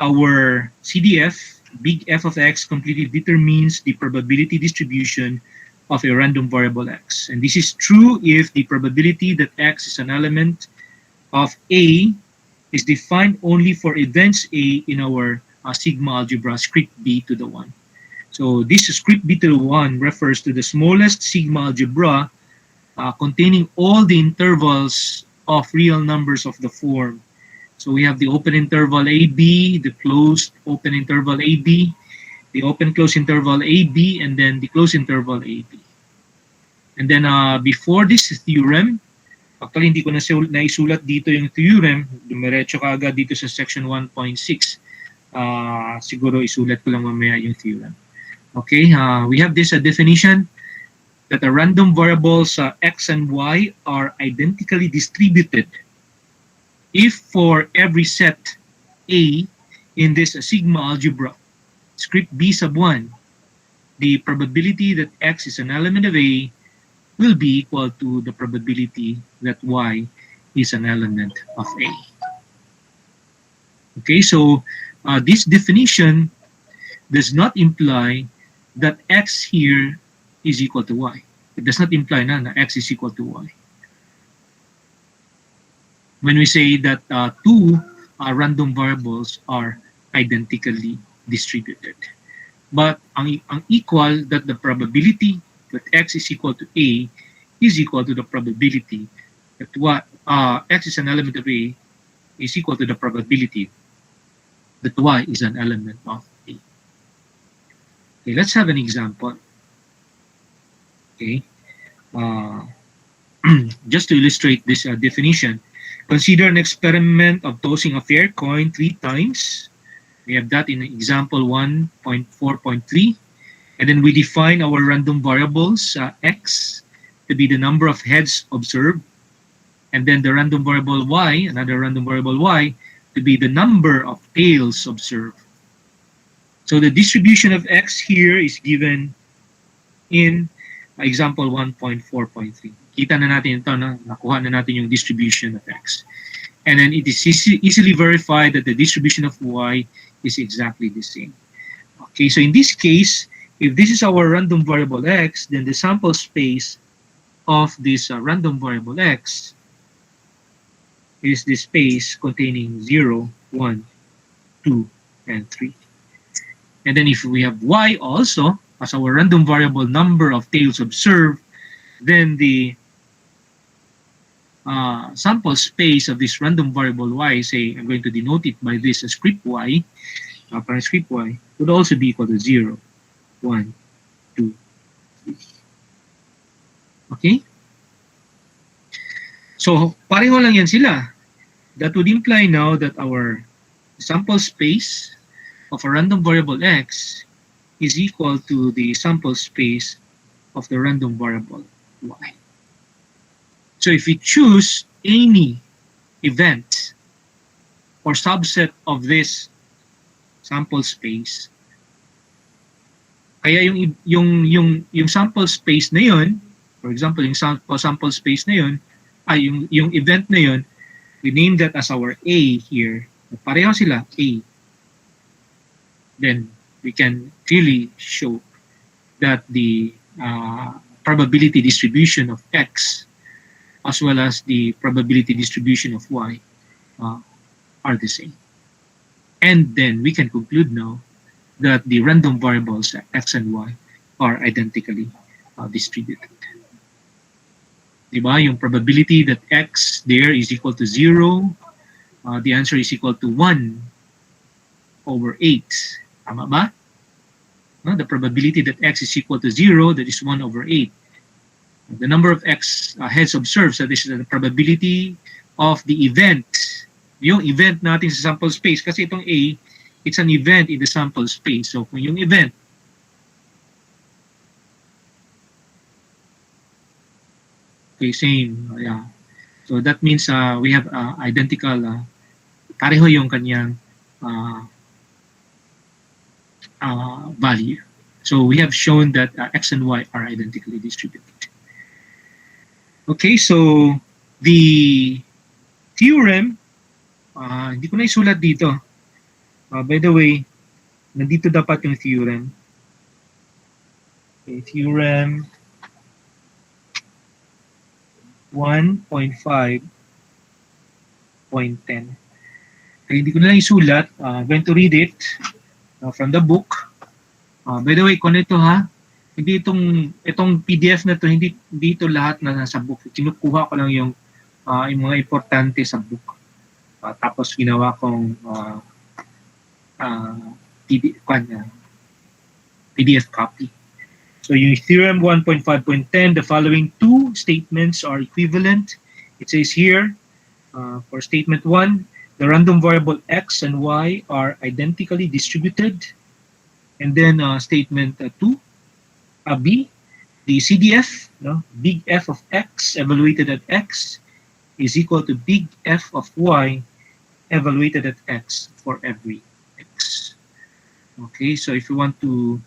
Speaker 1: our CDF, big F of x, completely determines the probability distribution of a random variable x. And this is true if the probability that x is an element of A is defined only for events A in our sigma algebra script B to the 1. So this script B to the 1 refers to the smallest sigma algebra containing all the intervals of real numbers of the form. So we have the open interval AB, the closed open interval AB, the open closed interval AB, and then the closed interval AB. And then before this theorem, actually hindi ko naisulat dito yung theorem, dumiretso ka agad dito sa section 1.6. Siguro isulat ko lang mamaya yung theorem. Okay, we have this definition that the random variables x and y are identically distributed if for every set A in this sigma algebra, script B sub 1, the probability that x is an element of A will be equal to the probability that y is an element of A. Okay, so this definition does not imply that x here is equal to y. It does not imply na x is equal to y. When we say that two random variables are identically distributed. But ang equal that the probability that x is equal to A is equal to the probability that x is an element of A is equal to the probability that y is an element of A. Okay, let's have an example. Okay, just to illustrate this definition, consider an experiment of tossing a fair coin 3 times. We have that in example 1.4.3. And then we define our random variables, x, to be the number of heads observed. And then the random variable y, another random variable y, to be the number of tails observed. So the distribution of x here is given in example 1.4.3. Kita na natin ito, nakuha na natin yung distribution of x. And then it is easily verified that the distribution of y is exactly the same. Okay, so in this case, if this is our random variable x, then the sample space of this random variable x is the space containing 0, 1, 2, and 3. And then if we have y also as our random variable number of tails observed, then the sample space of this random variable y, say I'm going to denote it by this script y, script y, would also be equal to 0, 1, 2, 3. Okay? So, pareho lang yan sila. That would imply now that our sample space of a random variable x is equal to the sample space of the random variable y. So if we choose any event or subset of this sample space, kaya yung sample space na yun, for example, yung sample space na yun, yung event na yun, we name that as our A here. Pareho sila, A. Then we can clearly show that the probability distribution of x as well as the probability distribution of y are the same. And then we can conclude now that the random variables x and y are identically distributed. Diba? Yung probability that x there is equal to 0, the answer is equal to 1 over 8. Tama ba? The probability that x is equal to 0, that is 1 over 8. The number of x heads observed, so this is the probability of the event. Yung event natin sa sample space. Kasi itong A, it's an event in the sample space. So kung yung event, okay, same. Yeah. So that means we have identical, pareho yung kanyang value. So we have shown that X and Y are identically distributed. Okay, so the theorem, hindi ko na isulat dito. By the way, nandito dapat yung theorem. Okay, theorem 1.5.10. Okay, hindi ko na lang isulat. I'm going to read it from the book. By the way, kung ito ha, hindi itong PDF na to, hindi dito lahat na nasa book. Kinukuha ko lang yung mga importante sa book. Tapos ginawa kong PDF copy. So yung theorem 1.5.10, the following two statements are equivalent. It says here, for statement 1, the random variable x and y are identically distributed. And then statement 2, B, the CDF, big F of x evaluated at x is equal to big F of y evaluated at x for every x. Okay, so if you want to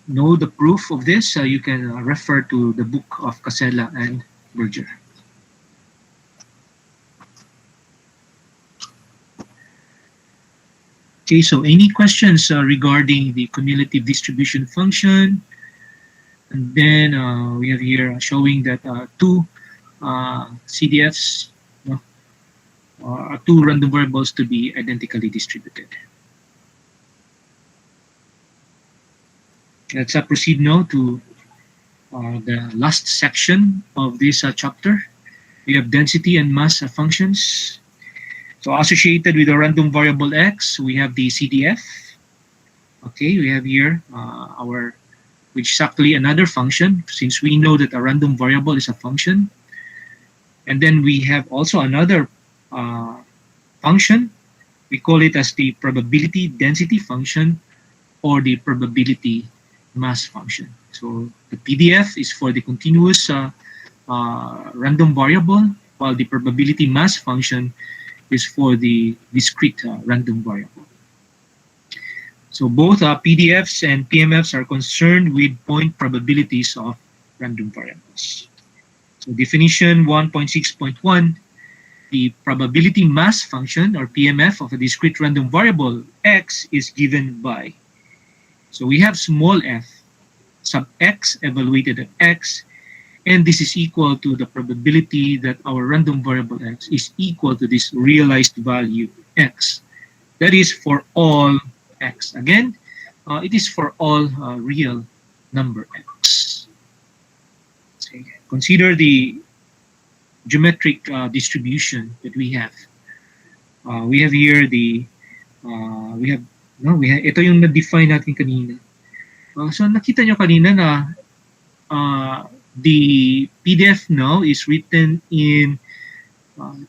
Speaker 1: know the proof of this, you can refer to the book of Casella and Berger. Okay, so any questions regarding the cumulative distribution function? And then we have here showing that two CDFs, two random variables to be identically distributed. Let's proceed now to the last section of this chapter. We have density and mass functions. So associated with a random variable x, we have the CDF. Okay, we have here which is actually another function, since we know that a random variable is a function. And then we have also another function. We call it as the probability density function or the probability mass function. So the PDF is for the continuous random variable, while the probability mass function is for the discrete random variable. So both PDFs and PMFs are concerned with point probabilities of random variables. So definition 1.6.1, the probability mass function or PMF of a discrete random variable x is given by, so we have small f sub x evaluated at x, and this is equal to the probability that our random variable x is equal to this realized value x. That is for all x. Again, it is for all real number x. Okay. Consider the geometric distribution that we have. We have here the ito yung na-define natin kanina. So nakita nyo kanina na the PDF now is written in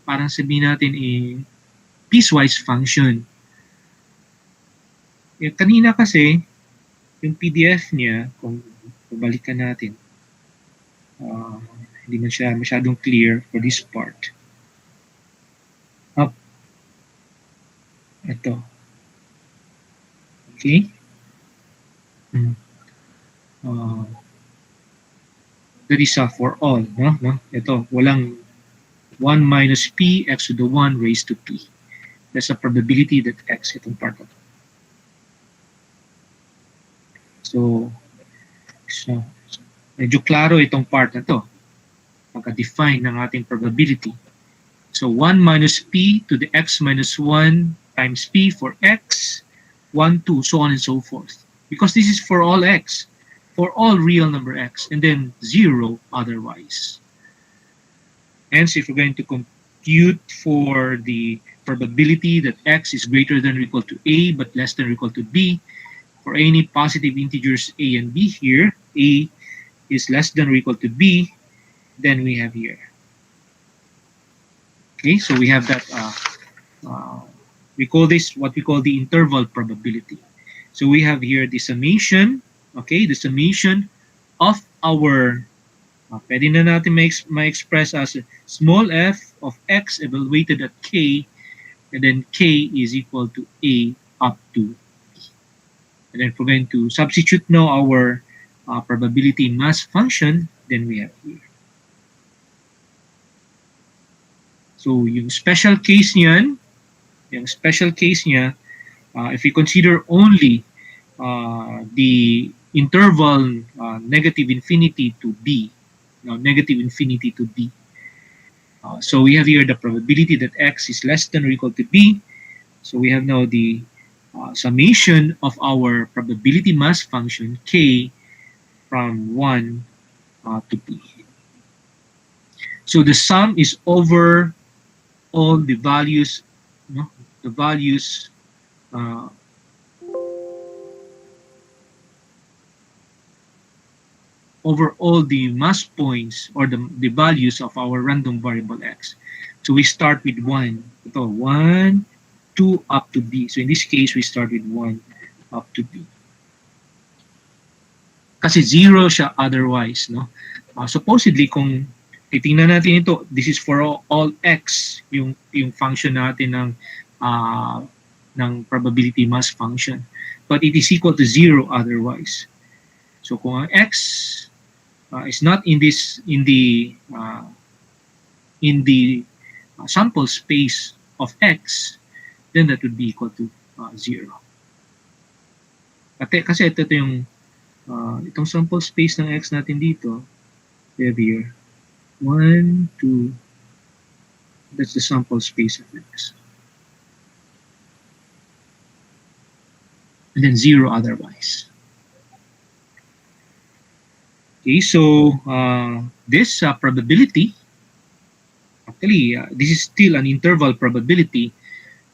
Speaker 1: parang sabihin natin piecewise function. Kanina kasi yung PDF niya, kung balikan natin, hindi man siya masyadong clear for this part. Up. Ito. Okay. That is for all, no? Ito, walang 1 minus p x to the 1 raised to p. There's a probability that x itong part of it. So medyo klaro itong part na to. Pagka-define ng ating probability. So 1 minus p to the x minus 1 times p for x, 1, 2, so on and so forth. Because this is for all x, for all real number x, and then 0 otherwise. Hence, if we're going to compute for the probability that x is greater than or equal to a but less than or equal to b, for any positive integers a and b here, a is less than or equal to b, then we have here. Okay, so we have that, we call this what we call the interval probability. So we have here the summation, okay, the summation of our, pwede na natin ma-express as small f of x evaluated at k, and then k is equal to a up to b. And then if we're going to substitute now our probability mass function, then we have here. So yung special case niyan, if we consider only the interval negative infinity to b, negative infinity to b. So we have here the probability that x is less than or equal to b. So we have now the summation of our probability mass function k from 1 to p. So the sum is over all the values, the values over all the mass points or the values of our random variable x. So we start with 1. Ito, 1, 2, up to b. So in this case, we start with 1 up to b. Kasi 0 siya otherwise, no? Supposedly, kung titingnan natin ito, this is for all x, yung function natin ng probability mass function. But it is equal to 0 otherwise. So kung ang x is not in this in the sample space of x, then that would be equal to 0. Kasi ito yung itong sample space ng x natin dito, we have here 1, 2, that's the sample space of x. And then 0 otherwise. Okay, so this probability, actually, this is still an interval probability,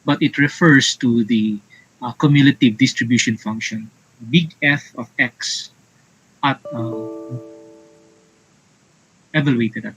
Speaker 1: but it refers to the cumulative distribution function, big F of x at evaluated at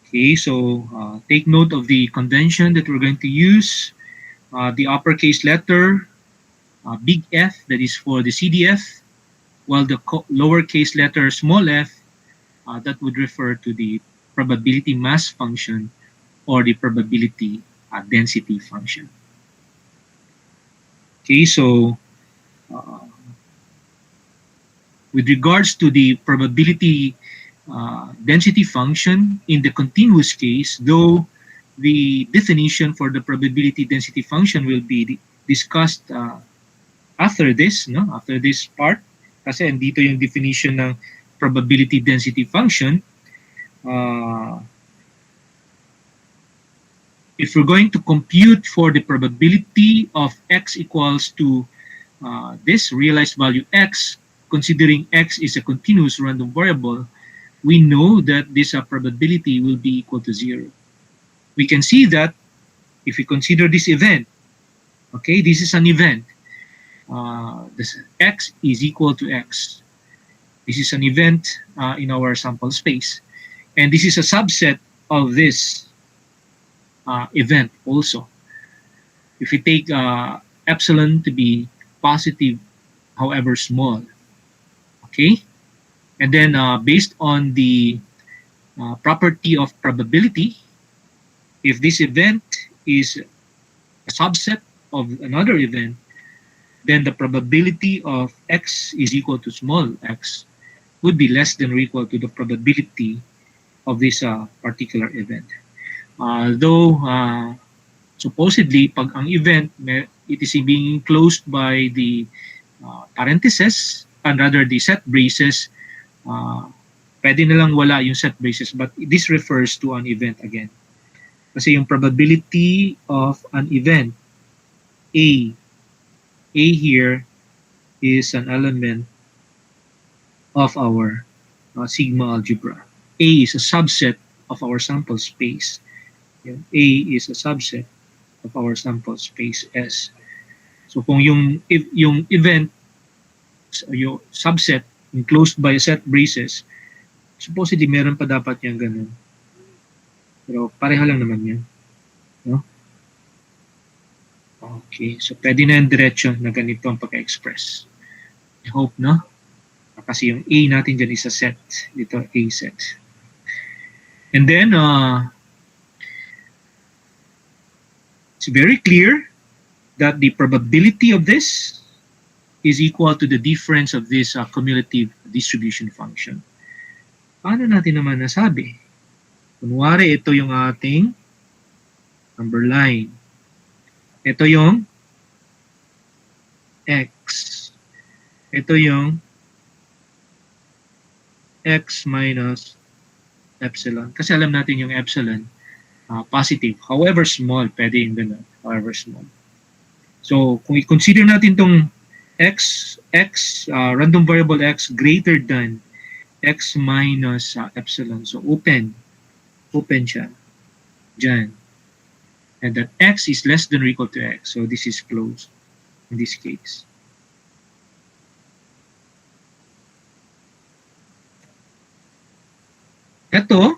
Speaker 1: Okay, so take note of the convention that we're going to use. The uppercase letter, big F, that is for the CDF, while the lowercase letter small f, that would refer to the probability mass function or the probability density function. Okay, so uh, with regards to the probability density function in the continuous case, though the definition for the probability density function will be discussed after this, no? After this part, kasi andito yung definition ng probability density function. If we're going to compute for the probability of x equals to this realized value x, considering x is a continuous random variable, we know that this probability will be equal to 0. We can see that if we consider this event, okay, this is an event. This x is equal to x. This is an event in our sample space. And this is a subset of this event also. If we take epsilon to be positive, however small, okay? And then based on the property of probability, if this event is a subset of another event, then the probability of x is equal to small x would be less than or equal to the probability of this particular event. Though supposedly, pag ang event, it is being enclosed by the parentheses, and rather the set braces, pwede na lang wala yung set braces, but this refers to an event again. Kasi yung probability of an event, A here is an element of our sigma algebra. A is a subset of our sample space. A is a subset of our sample space S. So kung yung event, yung subset enclosed by set braces, supposedly meron pa dapat yan ganun. Pero pareha lang naman yan. No? Okay, so pwede na yung diretso na ganito ang pagka-express. I hope, no? Kasi yung A natin dyan is a set. Dito, A set. And then, it's very clear that the probability of this is equal to the difference of this cumulative distribution function. Paano natin naman nasabi? Kunwari, ito yung ating number line. Ito yung x. Ito yung x minus epsilon. Kasi alam natin yung epsilon, positive. However small, pwede yung ganun. However small. So, kung i-consider natin itong x, random variable x greater than x minus epsilon. So, open siya. Diyan. And that x is less than or equal to x. So, this is closed in this case. Ito,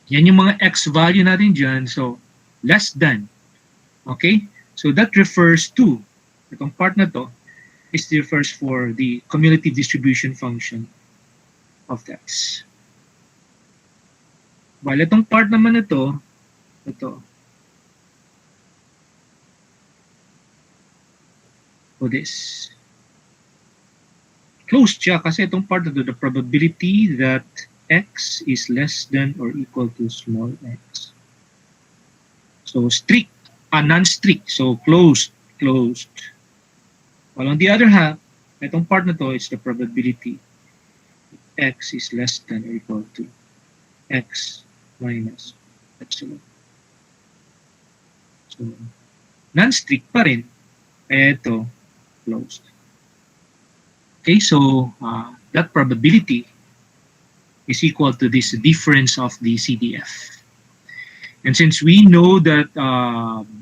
Speaker 1: yan yung mga x value natin dyan. So, less than. Okay? So, that refers to, itong part na to, is refers for the cumulative distribution function of x. While itong part naman ito, o this. Closed siya kasi itong part ito, the probability that x is less than or equal to small x. So strict, non-strict. So closed. While on the other half, itong part na to is the probability x is less than or equal to x minus epsilon. So, non-strict pa rin. Kaya ito, closed. Okay, so that probability is equal to this difference of the CDF. And since we know that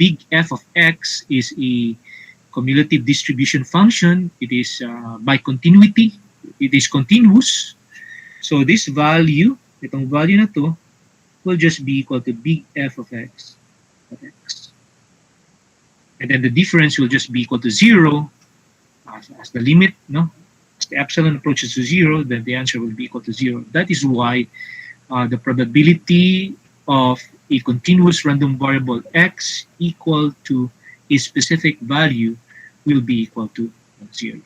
Speaker 1: big F of x is a cumulative distribution function, it is by continuity, it is continuous. So this value, itong value na to, will just be equal to big F of x of x. And then the difference will just be equal to 0 as the limit, no? As the epsilon approaches to 0, then the answer will be equal to 0. That is why the probability of a continuous random variable x equal to a specific value will be equal to 0.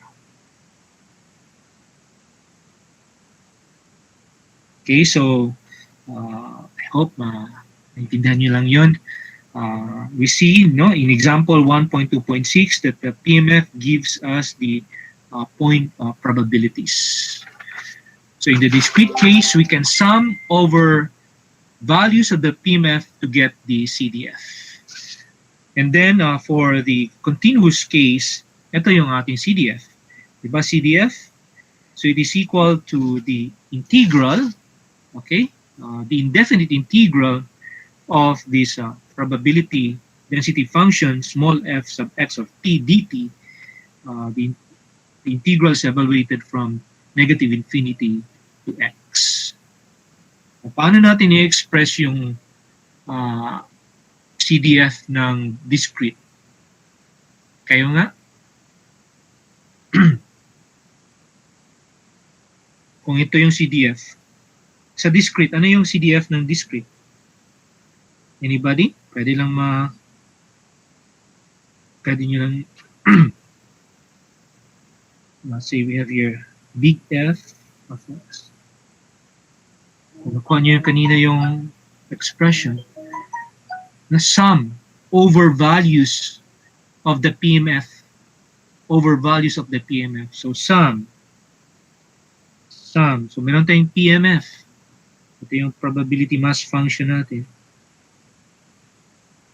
Speaker 1: Okay, so I hope naintindihan nyo lang yun. We see, no, in example 1.2.6 that the PMF gives us the point probabilities. So in the discrete case, we can sum over values of the PMF to get the CDF. And then for the continuous case, ito yung ating CDF. Diba CDF? So it is equal to the integral, okay, the indefinite integral of this probability density function, small f sub x of t dt. The integral is evaluated from negative infinity to x. Paano natin i-express yung CDF ng discrete? Kayo nga? Kung ito yung CDF, sa discrete, ano yung CDF ng discrete? Anybody? Pwede lang pwede nyo lang let's say we have here big F of x. Kung nakuha nyo yung kanina yung expression na sum over values of the PMF over values of the PMF. So sum. So meron tayong PMF. Ito yung probability mass function natin.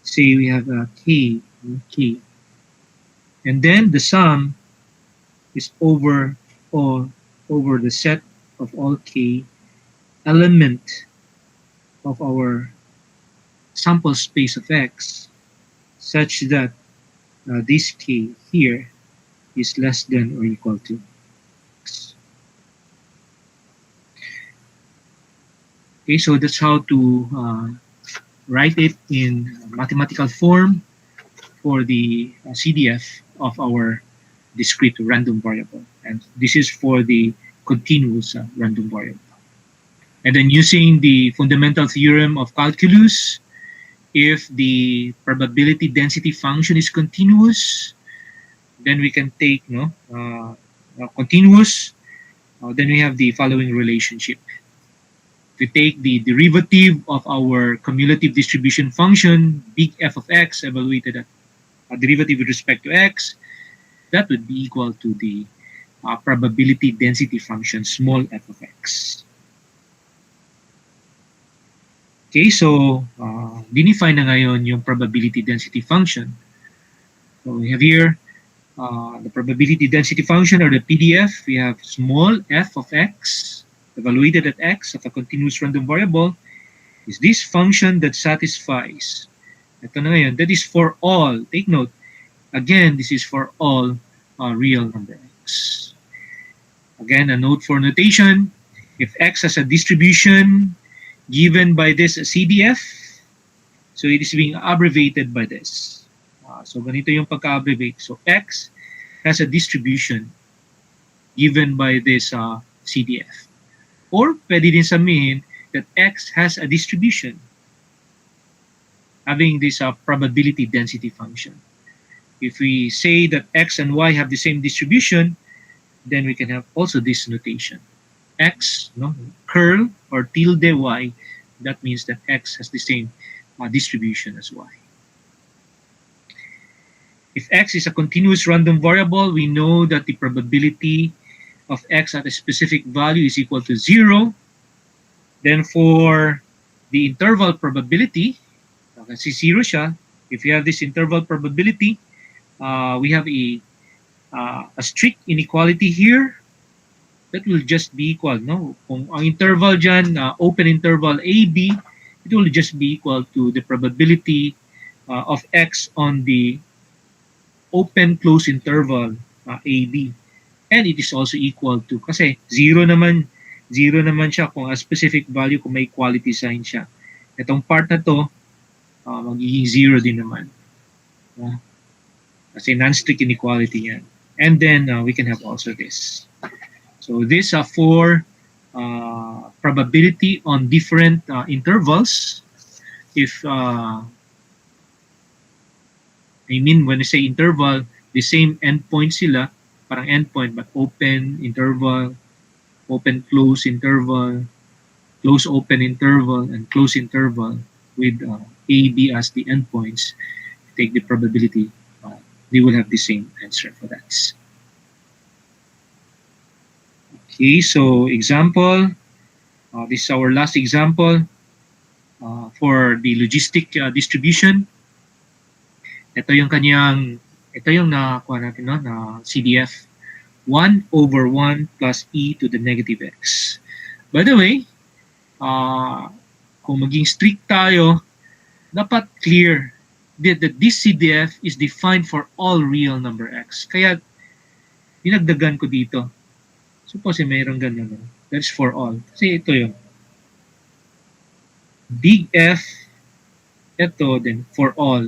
Speaker 1: Say we have a K. And then the sum is over the set of all K element of our sample space of X such that this K here is less than or equal to X. Okay, so that's how to write it in mathematical form for the CDF of our discrete random variable. And this is for the continuous random variable. And then using the fundamental theorem of calculus, if the probability density function is continuous, then we can take continuous, then we have the following relationship. We take the derivative of our cumulative distribution function, big F of x, evaluated at a derivative with respect to x, that would be equal to the probability density function, small f of x. Okay, so dinefine na ngayon yung probability density function. So we have here the probability density function, or the PDF. We have small f of x evaluated at x of a continuous random variable is this function that satisfies. Ito na ngayon, that is for all. Take note, again, this is for all real number x. Again, a note for notation, if x has a distribution given by this CDF, so it is being abbreviated by this. So ganito yung pagka-abbreviate. So x has a distribution given by this CDF. Or pwede din sabihin that x has a distribution having this probability density function. If we say that x and y have the same distribution, then we can have also this notation. X, curl or tilde y, that means that x has the same distribution as y. If x is a continuous random variable, we know that the probability of x at a specific value is equal to 0. Then for the interval probability, kasi 0 siya, if you have this interval probability, we have a strict inequality here that will just be equal, no? Kung ang interval dyan, open interval AB, it will just be equal to the probability of x on the open-close interval AB. And it is also equal to, kasi zero naman siya kung a specific value kung may equality sign siya. Itong part na to, magiging zero din naman. Kasi non-strict inequality yan. And then we can have also this. So these are for probability on different intervals. If when I say interval, the same endpoint sila, parang endpoint, but open interval, open close interval, close open interval, and close interval with A, B as the endpoints. Take the probability, they will have the same answer for that. Okay, so example, this is our last example for the logistic distribution. Ito yung nakuha natin, no, na CDF. 1 over 1 plus e to the negative x. By the way, kung maging strict tayo, dapat clear that this CDF is defined for all real number x. Kaya, dinagdagan ko dito. Suppose mayroong ganyan. That's for all. Kasi ito yun. Big F, ito then for all.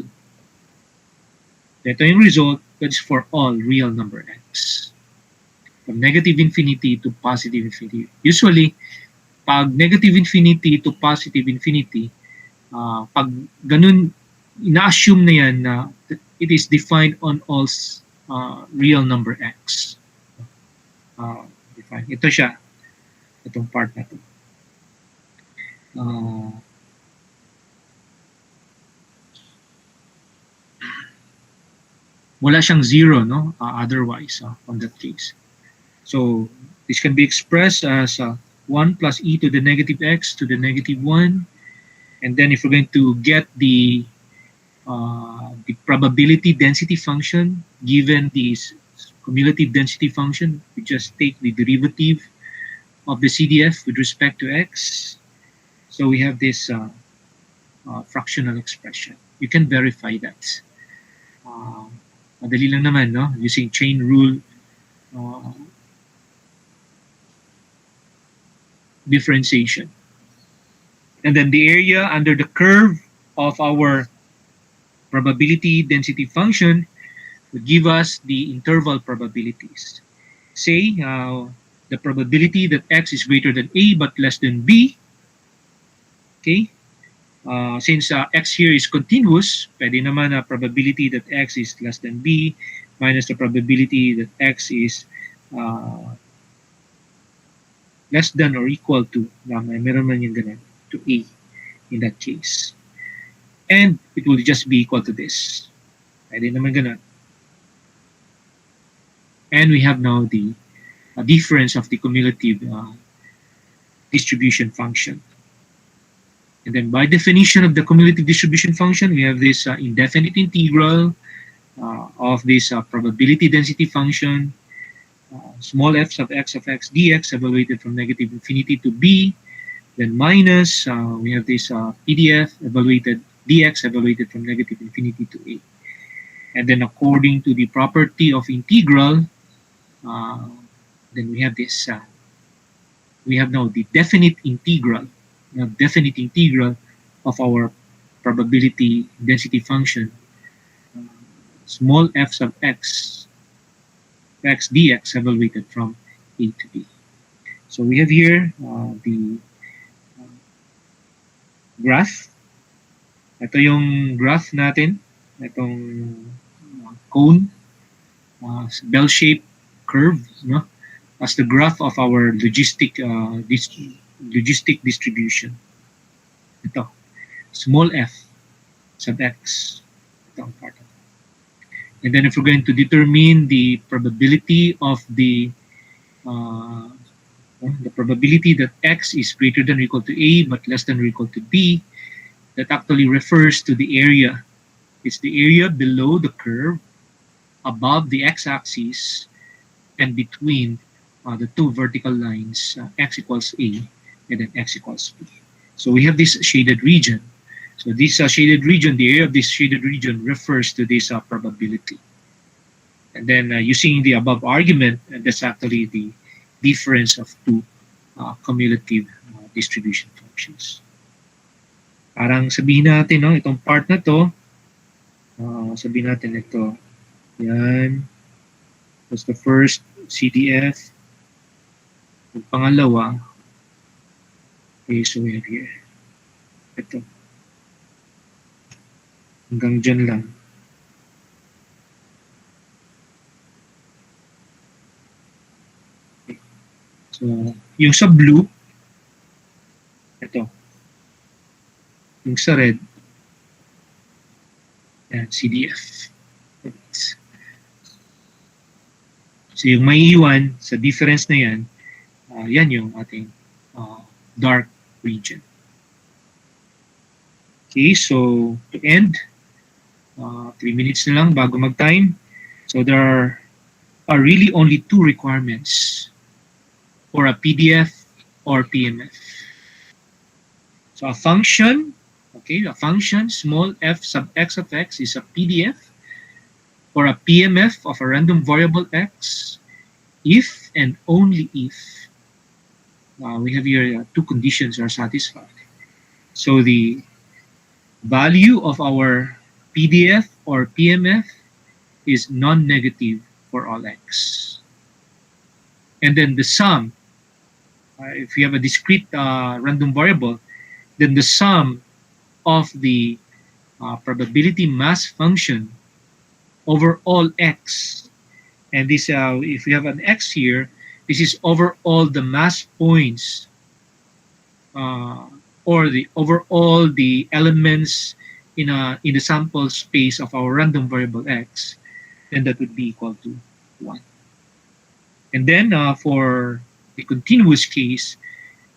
Speaker 1: Ito yung result, that's for all real number x. From negative infinity to positive infinity. Usually, pag negative infinity to positive infinity, pag ganun, ina-assume na yan na it is defined on all real number x. Define. Ito siya. Itong part na ito. Wala siyang zero, no? Otherwise, on that case. So, this can be expressed as 1 plus e to the negative x to the negative 1. And then if we're going to get the probability density function given this cumulative density function, we just take the derivative of the CDF with respect to x. So we have this fractional expression. You can verify that. Madali lang naman, no? Using chain rule differentiation. And then the area under the curve of our probability density function would give us the interval probabilities. Say the probability that x is greater than a but less than b. Okay? Since x here is continuous, pwede naman na probability that x is less than b minus the probability that x is less than or equal to, meron man yung ganun, to a in that case. And it will just be equal to this. Pwede naman ganun. And we have now the difference of the cumulative distribution function. And then by definition of the cumulative distribution function, we have this indefinite integral of this probability density function, small f sub x of x dx evaluated from negative infinity to b, then minus, we have this PDF evaluated, dx evaluated from negative infinity to a. And then according to the property of integral, then we have this, we have now the definite integral of our probability density function, small f sub x dx evaluated from a to b. So we have here the graph. Ito yung graph natin, itong cone, bell-shaped curve, no? As the graph of our logistic distribution. Ito, small f sub x. Ito ang part of it. And then if we're going to determine the probability of the probability that x is greater than or equal to a but less than or equal to b, that actually refers to the area. It's the area below the curve, above the x-axis, and between the two vertical lines, x equals a and then x equals b. So we have this shaded region. So this shaded region, the area of this shaded region refers to this probability. And then using the above argument, and that's actually the difference of two cumulative distribution functions. Parang sabihin natin, no, itong part na to, sabihin natin ito, yan, was the first CDF. Yung pangalawa, okay, so we have here, ito. Hanggang dyan lang. Okay. So, yung sa blue, ito. Yung sa red, yan, CDF. So yung maiiwan sa difference na yan, yan yung ating dark region. Okay, so to end, 3 minutes na lang bago mag-time. So there are really only two requirements for a PDF or PMF. So a function, okay, a function small f sub x of x is a PDF or a PMF of a random variable x if and only if we have here two conditions are satisfied. So the value of our PDF or PMF is non-negative for all x. And then the sum, if you have a discrete random variable, then the sum of the probability mass function over all x, and this if we have an x here, this is over all the mass points or the overall the elements in the sample space of our random variable x, then that would be equal to 1. And then for the continuous case,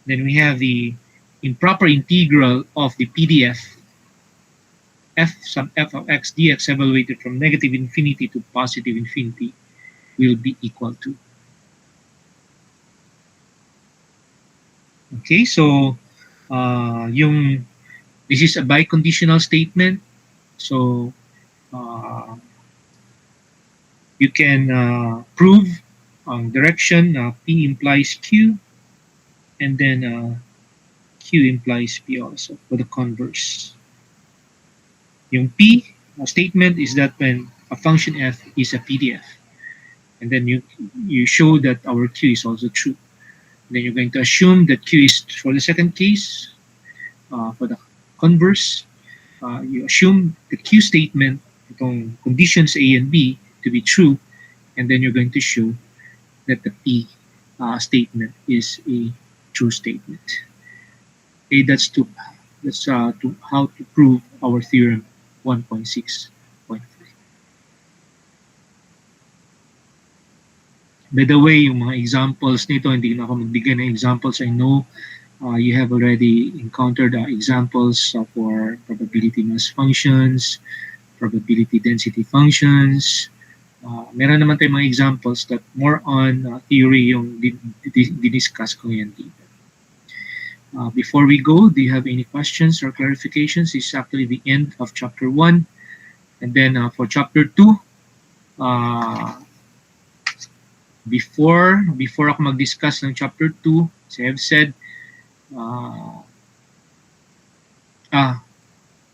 Speaker 1: then we have the improper integral of the PDF f sub f of x dx evaluated from negative infinity to positive infinity will be equal to. Okay, so this is a biconditional statement. So you can prove direction P implies Q, and then Q implies P also for the converse. Yung P statement is that when a function f is a PDF, and then you show that our Q is also true. Then you're going to assume that Q is for the second case. For the converse, you assume the Q statement, itong conditions A and B, to be true, and then you're going to show that the P statement is a true statement. Okay, that's how to prove our theorem 1.6.3. By the way, yung mga examples nito, hindi na ako magbigay ng examples. I know you have already encountered examples for probability mass functions, probability density functions. Meron naman tayong mga examples that more on theory yung diniscuss ko yan dito. Before we go, do you have any questions or clarifications? This is actually the end of chapter 1. And then for chapter 2, before ako mag-discuss ng chapter 2, as I have said, I'm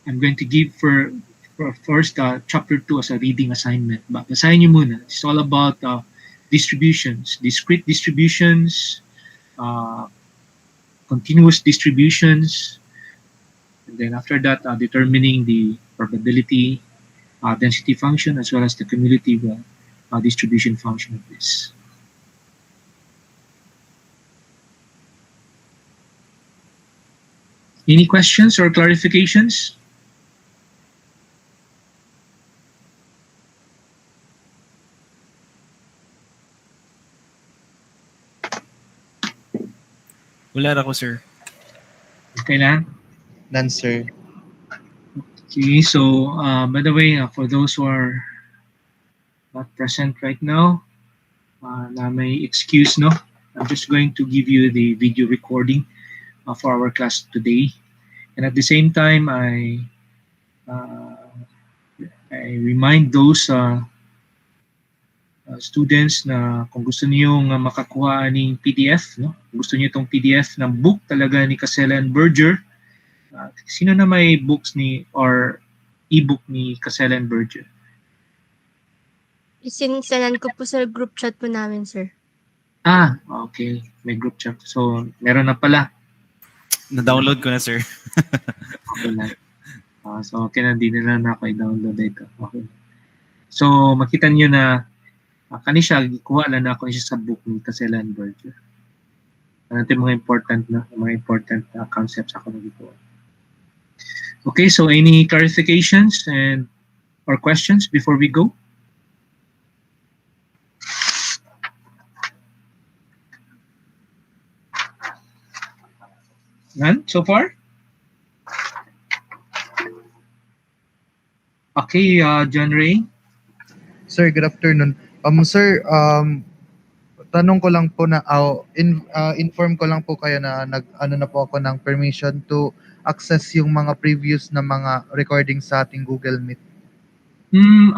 Speaker 1: going to give for first chapter 2 as a reading assignment. But basahin nyo muna. It's all about distributions, discrete distributions, continuous distributions, and then after that, determining the probability density function as well as the cumulative distribution function of this. Any questions or clarifications?
Speaker 2: Wala na ko, sir.
Speaker 1: Okay na?
Speaker 3: None, sir.
Speaker 1: Okay, so by the way, for those who are not present right now, na may excuse, no? I'm just going to give you the video recording for our class today. And at the same time, I remind those students na kung gusto niyo makakuha ng PDF, no? Gusto niyo itong PDF ng book talaga ni Casella and Berger. Sino na may books ni or ebook ni Casella and Berger?
Speaker 3: Isinsalan ko po sa group chat po namin, sir.
Speaker 1: Okay. May group chat. So, meron na pala.
Speaker 2: Na-download ko na, sir.
Speaker 1: Okay na. So, okay na. Di na ako i-download ito. Okay. So, makita niyo na kani siya, kuha lang na ako siya sa book ni Casella and Berger. Natin mga important concepts ako nagikuha. Okay, so any clarifications or questions before we go? None so far? Okay, John Ray.
Speaker 4: Sir, good afternoon. Sir, tanong ko lang po na inform ko lang po kayo na nag-ano na po ako ng permission to access yung mga previous na mga recordings sa ating Google Meet.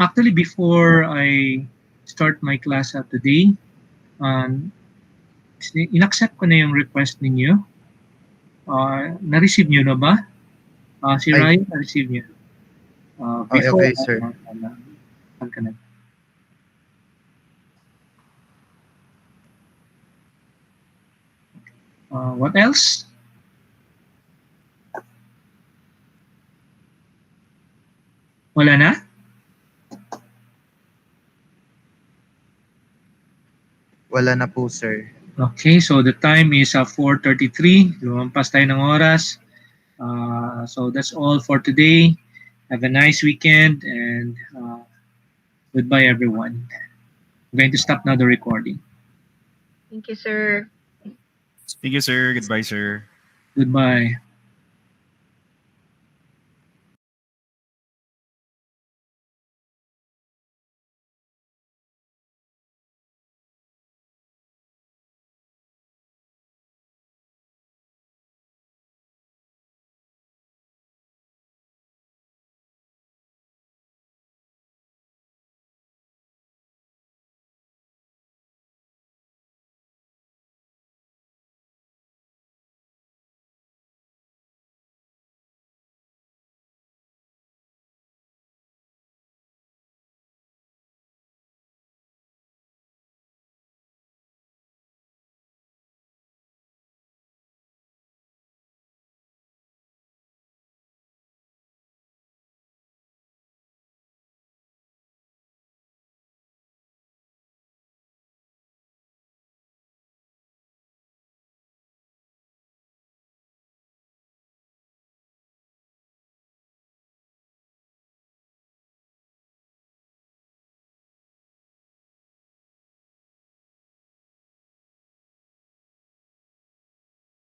Speaker 1: Actually, before I start my class today, in-accept ko na yung request ninyo. Na-receive nyo na ba? Si Ryan, na-receive nyo.
Speaker 4: Okay, sir.
Speaker 1: What else? Wala na?
Speaker 4: Wala na po, sir.
Speaker 1: Okay, so the time is 4:33. Lumampas tayo ng oras. So that's all for today. Have a nice weekend and goodbye, everyone. I'm going to stop now the recording.
Speaker 3: Thank you, sir.
Speaker 2: Thank you, sir. Goodbye, sir.
Speaker 1: Goodbye.